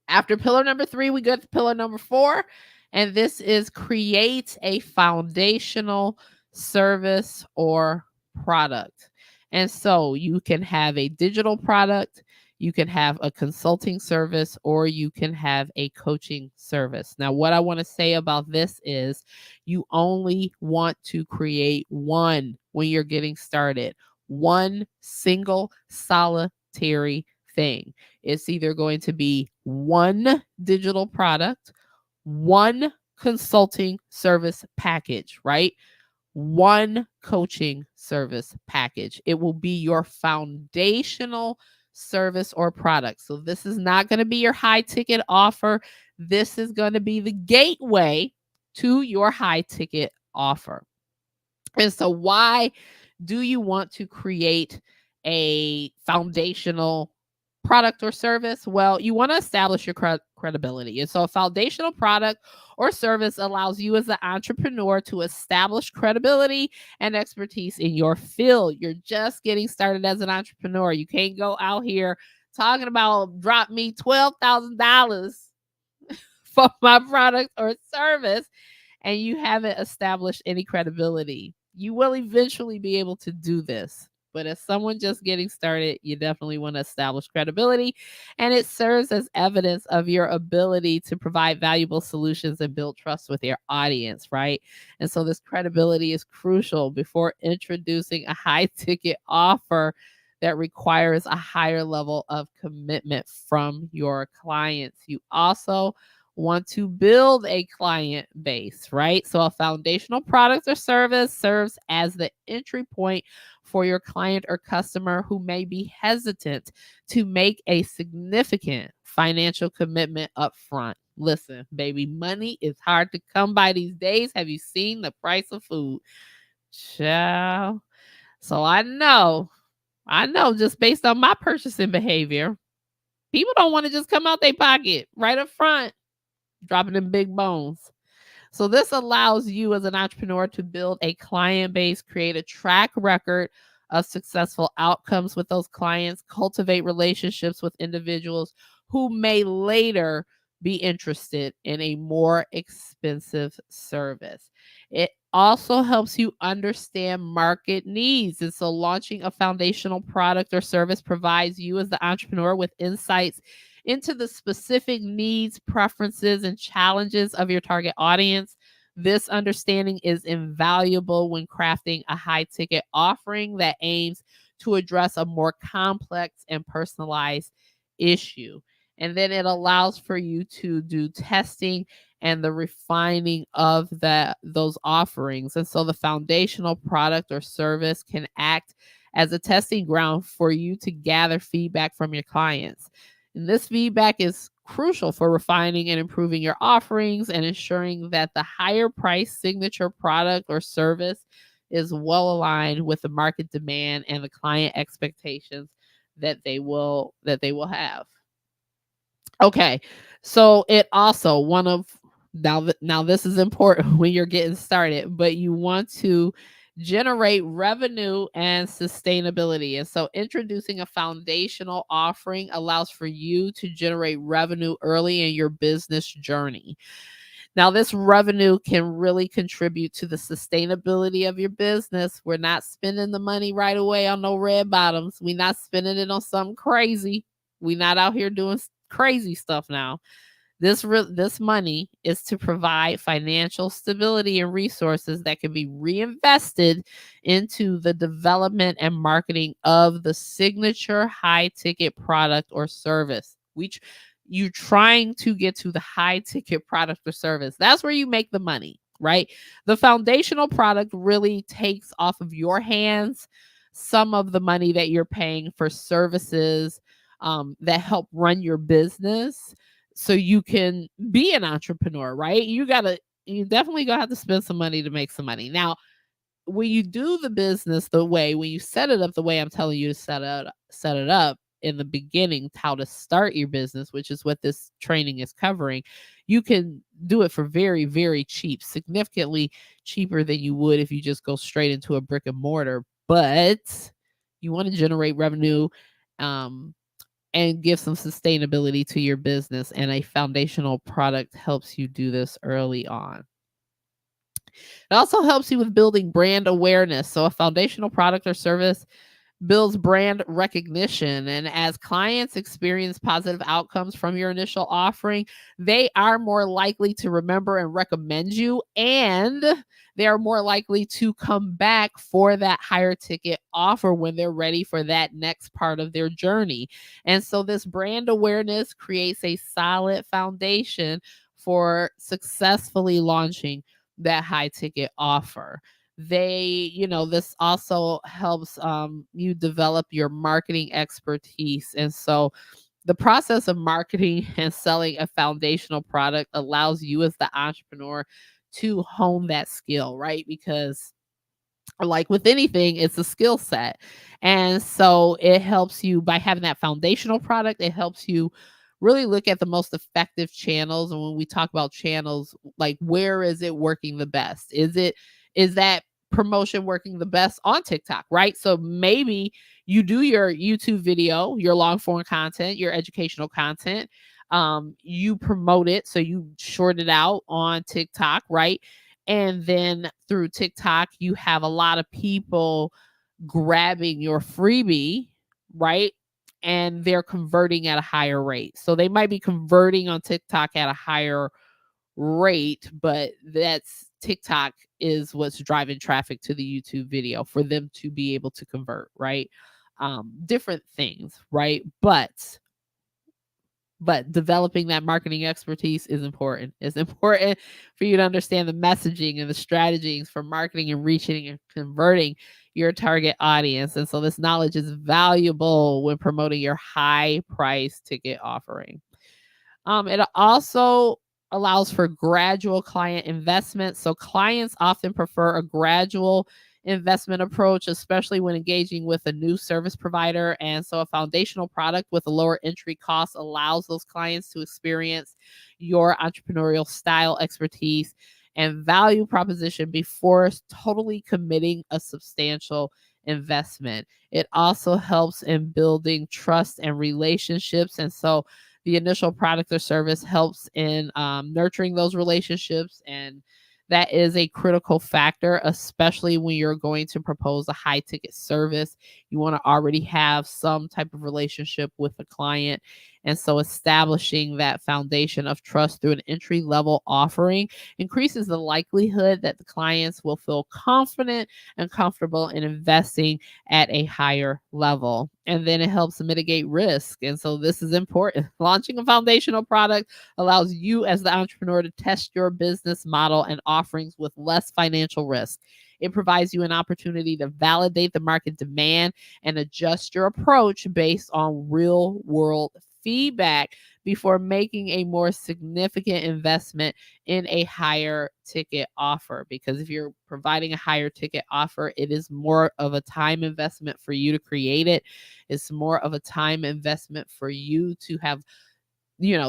after pillar number 3, we go to pillar number 4, and this is create a foundational service or product. And so you can have a digital product, you can have a consulting service, or you can have a coaching service. Now, what I want to say about this is you only want to create one when you're getting started, one single solitary thing. It's either going to be one digital product, one consulting service package, right? One coaching service package. It will be your foundational service or product. So this is not going to be your high ticket offer. This is going to be the gateway to your high ticket offer. And so why do you want to create a foundational product or service? Well, you want to establish your credibility. And so a foundational product or service allows you as an entrepreneur to establish credibility and expertise in your field. You're just getting started as an entrepreneur. You can't go out here talking about drop me $12,000 for my product or service and you haven't established any credibility. You will eventually be able to do this. But as someone just getting started, you definitely want to establish credibility. And it serves as evidence of your ability to provide valuable solutions and build trust with your audience, right? And so this credibility is crucial before introducing a high ticket offer that requires a higher level of commitment from your clients. You also want to build a client base, right? So a foundational product or service serves as the entry point for your client or customer who may be hesitant to make a significant financial commitment up front. Listen, baby, money is hard to come by these days. Have you seen the price of food? Child. So I know just based on my purchasing behavior, people don't want to just come out their pocket right up front dropping them big bones. So this allows you as an entrepreneur to build a client base, create a track record of successful outcomes with those clients, cultivate relationships with individuals who may later be interested in a more expensive service. It also helps you understand market needs. And so launching a foundational product or service provides you as the entrepreneur with insights into the specific needs, preferences, and challenges of your target audience. This understanding is invaluable when crafting a high ticket offering that aims to address a more complex and personalized issue. And then it allows for you to do testing and the refining of those offerings. And so the foundational product or service can act as a testing ground for you to gather feedback from your clients. And this feedback is crucial for refining and improving your offerings and ensuring that the higher price signature product or service is well aligned with the market demand and the client expectations that they will have. Okay. So it also one of now this is important when you're getting started, but you want to generate revenue and sustainability. And so introducing a foundational offering allows for you to generate revenue early in your business journey. Now, this revenue can really contribute to the sustainability of your business. We're not spending the money right away on no red bottoms. We're not spending it on something crazy. We're not out here doing crazy stuff now. This money is to provide financial stability and resources that can be reinvested into the development and marketing of the signature high ticket product or service. Which you trying to get to the high ticket product or service. That's where you make the money, right? The foundational product really takes off of your hands some of the money that you're paying for services that help run your business so you can be an entrepreneur, right? You definitely gonna have to spend some money to make some money. Now, when you do the business when you set it up the way I'm telling you to set it up in the beginning, how to start your business, which is what this training is covering, you can do it for very, very cheap, significantly cheaper than you would if you just go straight into a brick and mortar. But you want to generate revenue, um, and give some sustainability to your business, and a foundational product helps you do this early on. It also helps you with building brand awareness. So, a foundational product or service builds brand recognition. And as clients experience positive outcomes from your initial offering, they are more likely to remember and recommend you, and they are more likely to come back for that higher ticket offer when they're ready for that next part of their journey. And so, this brand awareness creates a solid foundation for successfully launching that high ticket offer. This also helps you develop your marketing expertise. And so the process of marketing and selling a foundational product allows you as the entrepreneur to hone that skill, right? Because like with anything, it's a skill set. And so it helps you by having that foundational product, it helps you really look at the most effective channels. And when we talk about channels, like where is it working the best? Is that promotion working the best on TikTok, right? So maybe you do your YouTube video, your long form content, your educational content. You promote it, so you short it out on TikTok, right? And then through TikTok, you have a lot of people grabbing your freebie, right? And they're converting at a higher rate. So they might be converting on TikTok at a higher rate, but that's TikTok is what's driving traffic to the YouTube video for them to be able to convert, right? Different things, right? But developing that marketing expertise is important. It's important for you to understand the messaging and the strategies for marketing and reaching and converting your target audience. And so this knowledge is valuable when promoting your high price ticket offering. It also allows for gradual client investment. So clients often prefer a gradual investment approach, especially when engaging with a new service provider. And so a foundational product with a lower entry cost allows those clients to experience your entrepreneurial style, expertise, and value proposition before totally committing a substantial investment. It also helps in building trust and relationships. And so the initial product or service helps in nurturing those relationships. And that is a critical factor, especially when you're going to propose a high ticket service. You want to already have some type of relationship with the client. And so establishing that foundation of trust through an entry level offering increases the likelihood that the clients will feel confident and comfortable in investing at a higher level. And then it helps mitigate risk. And so this is important. Launching a foundational product allows you as the entrepreneur to test your business model and offerings with less financial risk. It provides you an opportunity to validate the market demand and adjust your approach based on real world feedback before making a more significant investment in a higher ticket offer. Because if you're providing a higher ticket offer, it is more of a time investment for you to create it. It's more of a time investment for you to have,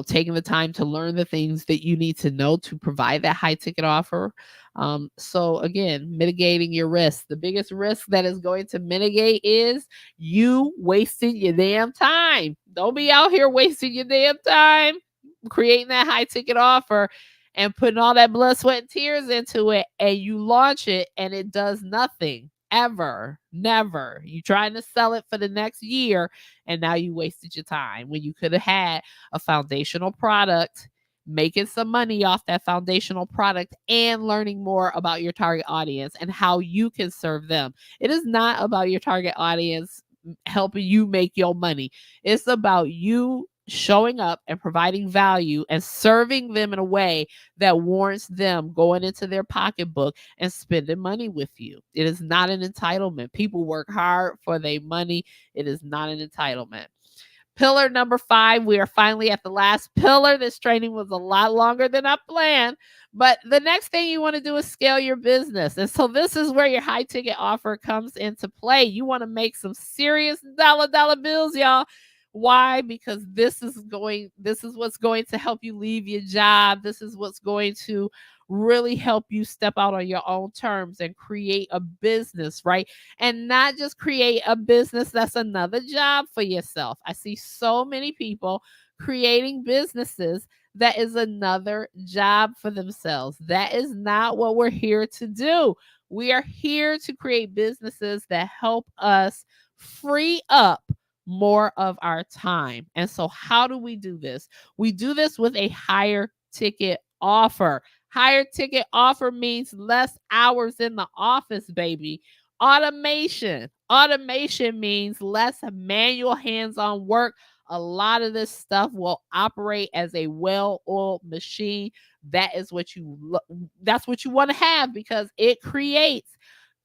taking the time to learn the things that you need to know to provide that high ticket offer. So again, mitigating your risk. The biggest risk that is going to mitigate is you wasting your damn time. Don't be out here wasting your damn time creating that high ticket offer and putting all that blood, sweat, and tears into it, and you launch it and it does nothing ever. Never. You trying to sell it for the next year, and now you wasted your time when you could have had a foundational product, making some money off that foundational product and learning more about your target audience and how you can serve them. It is not about your target audience helping you make your money. It's about you showing up and providing value and serving them in a way that warrants them going into their pocketbook and spending money with you. It is not an entitlement. People work hard for their money. It is not an entitlement. Pillar number 5, we are finally at the last pillar. This training was a lot longer than I planned, but the next thing you want to do is scale your business. And so this is where your high ticket offer comes into play. You want to make some serious dollar bills, y'all. Why? Because this is what's going to help you leave your job. This is what's going to really help you step out on your own terms and create a business, right? And not just create a business that's another job for yourself. I see so many people creating businesses that is another job for themselves. That is not what we're here to do. We are here to create businesses that help us free up more of our time. And so, how do we do this? We do this with a higher ticket offer. Higher ticket offer means less hours in the office, baby. Automation. Automation means less manual hands-on work. A lot of this stuff will operate as a well-oiled machine. That's what you want to have, because it creates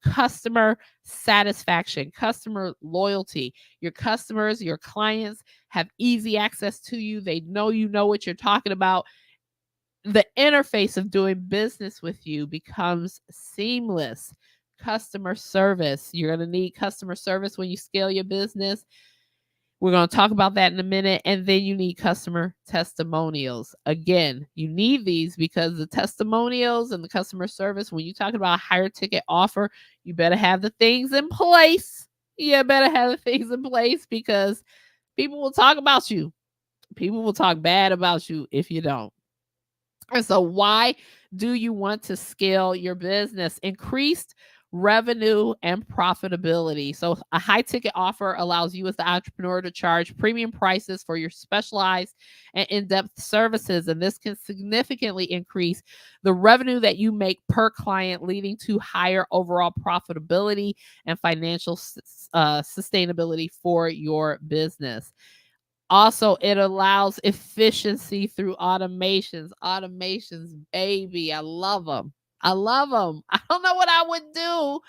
customer satisfaction, customer loyalty. Your customers, your clients have easy access to you. They know what you're talking about. The interface of doing business with you becomes seamless. Customer service. You're going to need customer service when you scale your business. We're going to talk about that in a minute. And then you need customer testimonials. Again, you need these because the testimonials and the customer service, when you talk about a higher ticket offer, you better have the things in place. You better have the things in place, because people will talk about you. People will talk bad about you if you don't. And so, why do you want to scale your business? Increased revenue and profitability. So, a high ticket offer allows you as the entrepreneur to charge premium prices for your specialized and in depth services. And this can significantly increase the revenue that you make per client, leading to higher overall profitability and financial sustainability for your business. Also, it allows efficiency through automations. Automations, baby, I love them. I love them. I don't know what I would do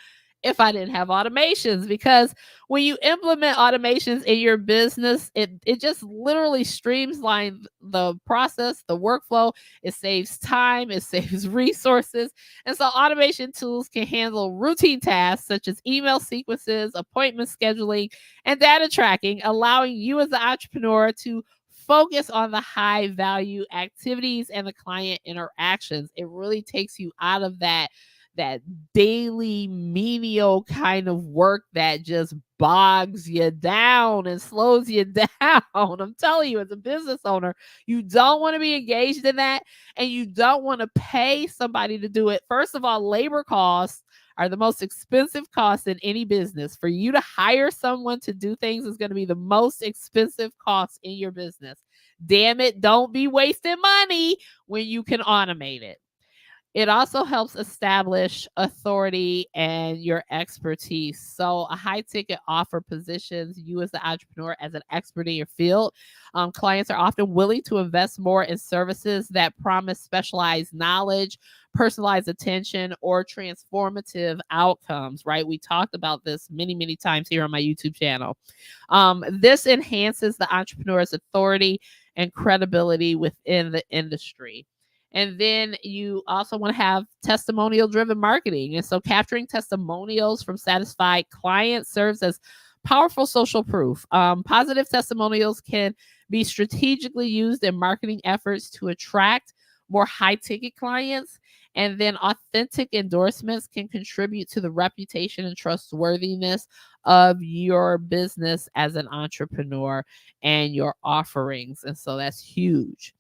if I didn't have automations, because when you implement automations in your business, it just literally streamlines the process, the workflow. It saves time, it saves resources. And so automation tools can handle routine tasks such as email sequences, appointment scheduling, and data tracking, allowing you as the entrepreneur to focus on the high value activities and the client interactions. It really takes you out of that daily menial kind of work that just bogs you down and slows you down. I'm telling you, as a business owner, you don't want to be engaged in that, and you don't want to pay somebody to do it. First of all, labor costs are the most expensive cost in any business. For you to hire someone to do things is going to be the most expensive cost in your business. Damn it, don't be wasting money when you can automate it. It also helps establish authority and your expertise. So, a high ticket offer positions you as the entrepreneur as an expert in your field. Clients are often willing to invest more in services that promise specialized knowledge, personalized attention, or transformative outcomes, right? We talked about this many, many times here on my YouTube channel. This enhances the entrepreneur's authority and credibility within the industry. And then you also want to have testimonial driven marketing. And so capturing testimonials from satisfied clients serves as powerful social proof. Positive testimonials can be strategically used in marketing efforts to attract more high ticket clients. And then authentic endorsements can contribute to the reputation and trustworthiness of your business as an entrepreneur and your offerings. And so that's huge.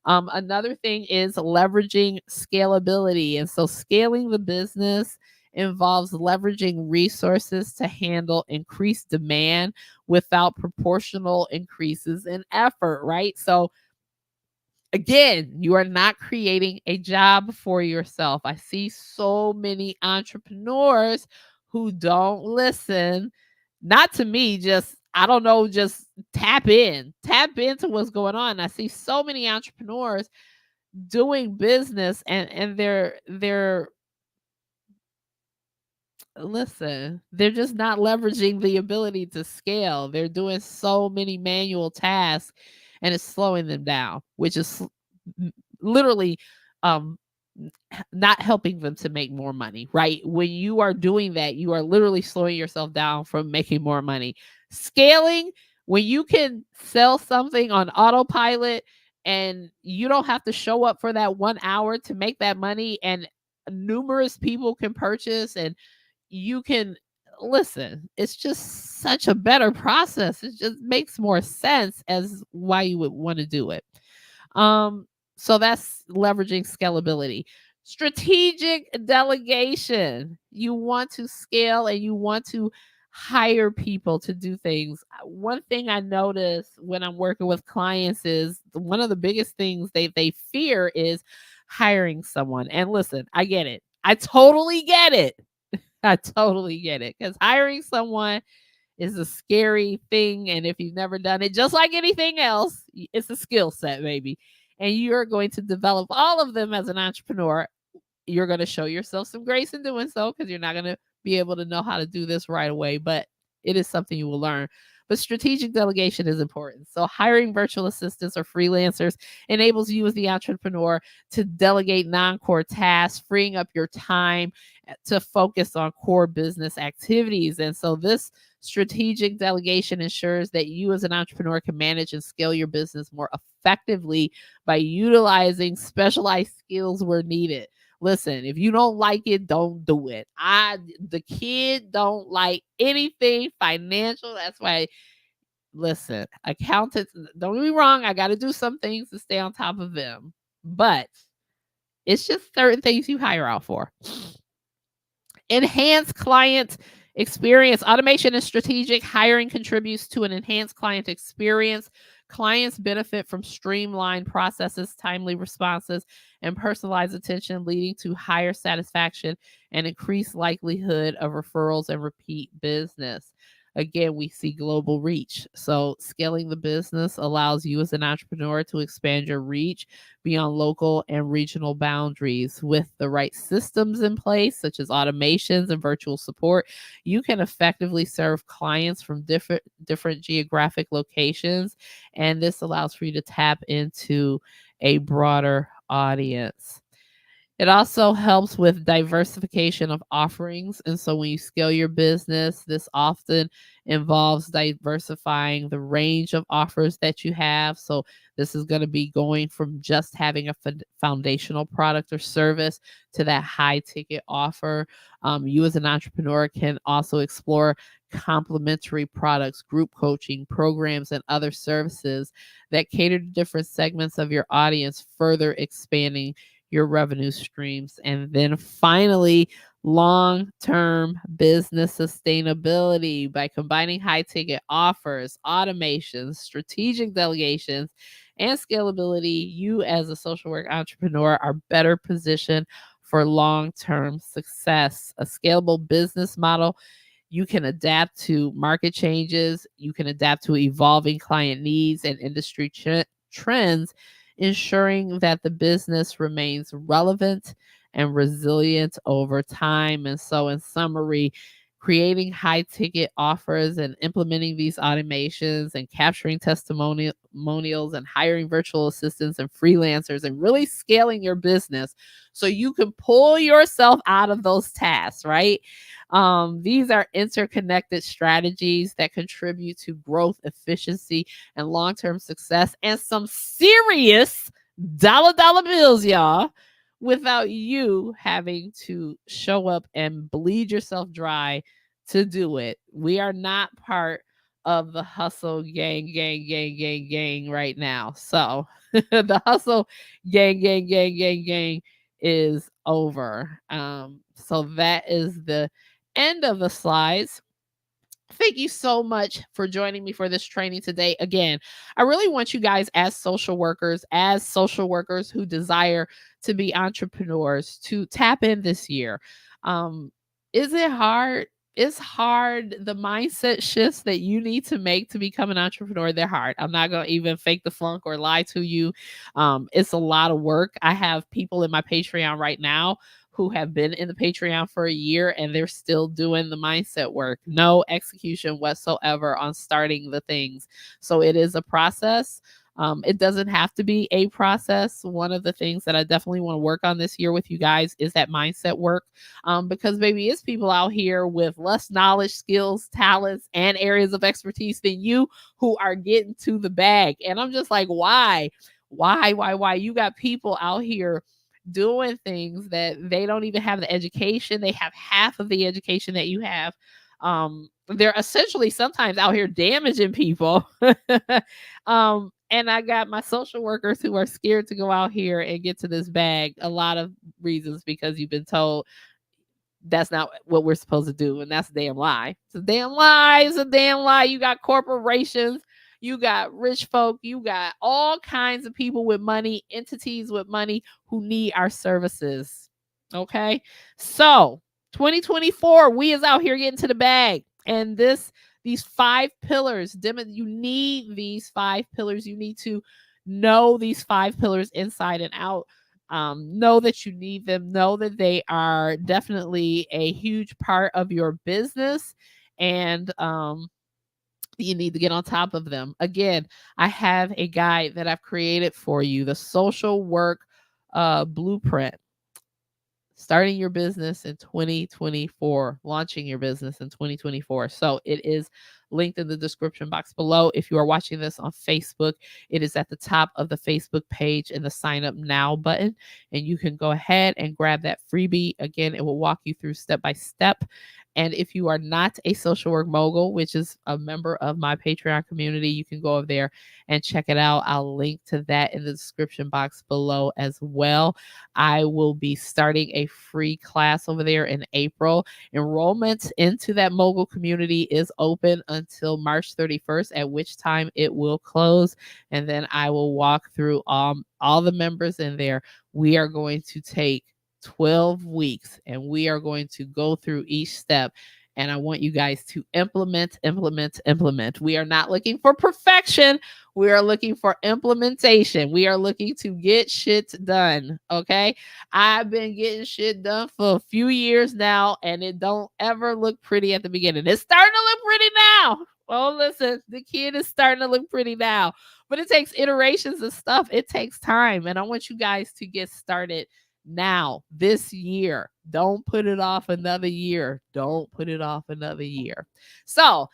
Another thing is leveraging scalability. And so scaling the business involves leveraging resources to handle increased demand without proportional increases in effort, right? So again, you are not creating a job for yourself. I see so many entrepreneurs who don't listen, not to me, just I don't know, just tap into what's going on. I see so many entrepreneurs doing business and they're listen, they're just not leveraging the ability to scale. They're doing so many manual tasks and it's slowing them down, which is literally um not helping them to make more money, right? When you are doing that, you are literally slowing yourself down from making more money. Scaling, when you can sell something on autopilot and you don't have to show up for that 1 hour to make that money, and numerous people can purchase, and you can listen, it's just such a better process. It just makes more sense as why you would want to do it. So that's leveraging scalability. Strategic delegation. You want to scale and you want to hire people to do things. One thing I notice when I'm working with clients is one of the biggest things they fear is hiring someone. And listen, I get it. I totally get it. I totally get it, because hiring someone is a scary thing. And if you've never done it, just like anything else, it's a skill set, baby. And you're going to develop all of them as an entrepreneur. You're going to show yourself some grace in doing so, because you're not going to be able to know how to do this right away, but it is something you will learn. But strategic delegation is important. So hiring virtual assistants or freelancers enables you as the entrepreneur to delegate non-core tasks, freeing up your time to focus on core business activities. And so this strategic delegation ensures that you as an entrepreneur can manage and scale your business more effectively by utilizing specialized skills where needed. Listen, if you don't like it, don't do it. The kid don't like anything financial. That's why, listen, accountants, don't get me wrong, I got to do some things to stay on top of them. But it's just certain things you hire out for. Enhance client experience. Automation and strategic hiring contributes to an enhanced client experience. Clients benefit from streamlined processes, timely responses, and personalized attention, leading to higher satisfaction and increased likelihood of referrals and repeat business. Again, we see global reach. So, scaling the business allows you as an entrepreneur to expand your reach beyond local and regional boundaries. With the right systems in place, such as automations and virtual support, you can effectively serve clients from different geographic locations, and this allows for you to tap into a broader audience. It also helps with diversification of offerings. And so when you scale your business, this often involves diversifying the range of offers that you have. So this is going to be going from just having a foundational product or service to that high ticket offer. You as an entrepreneur can also explore complementary products, group coaching programs, and other services that cater to different segments of your audience, further expanding your revenue streams. And then finally, long-term business sustainability. By combining high-ticket offers, automations, strategic delegations, and scalability, you as a social work entrepreneur are better positioned for long-term success. A scalable business model, you can adapt to market changes, you can adapt to evolving client needs and industry trends, ensuring that the business remains relevant and resilient over time. And so, in summary, creating high ticket offers and implementing these automations and capturing testimonials and hiring virtual assistants and freelancers and really scaling your business so you can pull yourself out of those tasks, right? These are interconnected strategies that contribute to growth, efficiency, and long term success, and some serious dollar bills, y'all, without you having to show up and bleed yourself dry to do it. We are not part of the hustle gang right now. So the hustle gang is over. So that is the end of the slides. Thank you so much for joining me for this training today. Again, I really want you guys as social workers who desire to be entrepreneurs, to tap in this year. Is it hard? It's hard. The mindset shifts that you need to make to become an entrepreneur, they're hard. I'm not going to even fake the funk or lie to you. It's a lot of work. I have people in my Patreon right now who have been in the Patreon for a year and they're still doing the mindset work. No execution whatsoever on starting the things. So it is a process. It doesn't have to be a process. One of the things that I definitely want to work on this year with you guys is that mindset work. Because maybe it's people out here with less knowledge, skills, talents, and areas of expertise than you who are getting to the bag. And I'm just like, why? Why? You got people out here doing things that they don't even have the education. They have half of the education that you have. They're essentially sometimes out here damaging people. And I got my social workers who are scared to go out here and get to this bag. A lot of reasons because you've been told that's not what we're supposed to do. And that's a damn lie. It's a damn lie. It's a damn lie. You got corporations, you got rich folk, you got all kinds of people with money, entities with money who need our services. Okay. So 2024, we is out here getting to the bag. And these 5 pillars, you need these 5 pillars. You need to know these 5 pillars inside and out. Know that you need them, know that they are definitely a huge part of your business, and you need to get on top of them. Again, I have a guide that I've created for you, the social work blueprint. Starting your business in 2024, launching your business in 2024. So it is linked in the description box below. If you are watching this on Facebook, it is at the top of the Facebook page in the sign up now button. And you can go ahead and grab that freebie. Again, it will walk you through step by step. And if you are not a social work mogul, which is a member of my Patreon community, you can go over there and check it out. I'll link to that in the description box below as well. I will be starting a free class over there in April. Enrollment into that mogul community is open until March 31st, at which time it will close. And then I will walk through all the members in there. We are going to take 12 weeks and we are going to go through each step. And I want you guys to implement. We are not looking for perfection. We are looking for implementation. We are looking to get shit done. Okay. I've been getting shit done for a few years now, and it don't ever look pretty at the beginning. It's starting to look pretty now. Oh, listen, the kid is starting to look pretty now, but it takes iterations of stuff. It takes time. And I want you guys to get started now, this year. Don't put it off another year. Don't put it off another year. So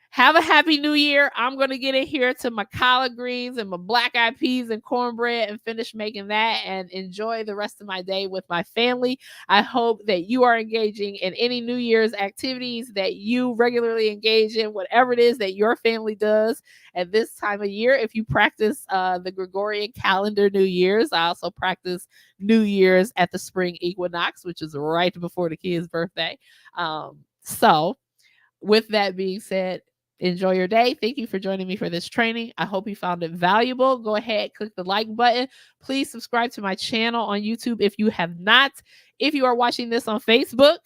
have a happy new year. I'm going to get in here to my collard greens and my black eyed peas and cornbread and finish making that and enjoy the rest of my day with my family. I hope that you are engaging in any New Year's activities that you regularly engage in, whatever it is that your family does at this time of year. If you practice the Gregorian calendar New Year's, I also practice New Year's at the spring equinox, which is right before the kid's birthday. So with that being said, Enjoy your day. Thank you for joining me for this training. I hope you found it valuable. Go ahead, click the like button. Please subscribe to my channel on YouTube if you have not. If you are watching this on Facebook,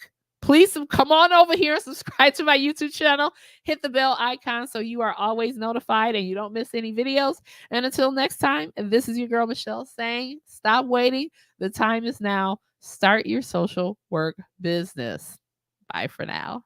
please come on over here and subscribe to my YouTube channel. Hit the bell icon so you are always notified and you don't miss any videos. And until next time, this is your girl Michelle saying, stop waiting. The time is now. Start your social work business. Bye for now.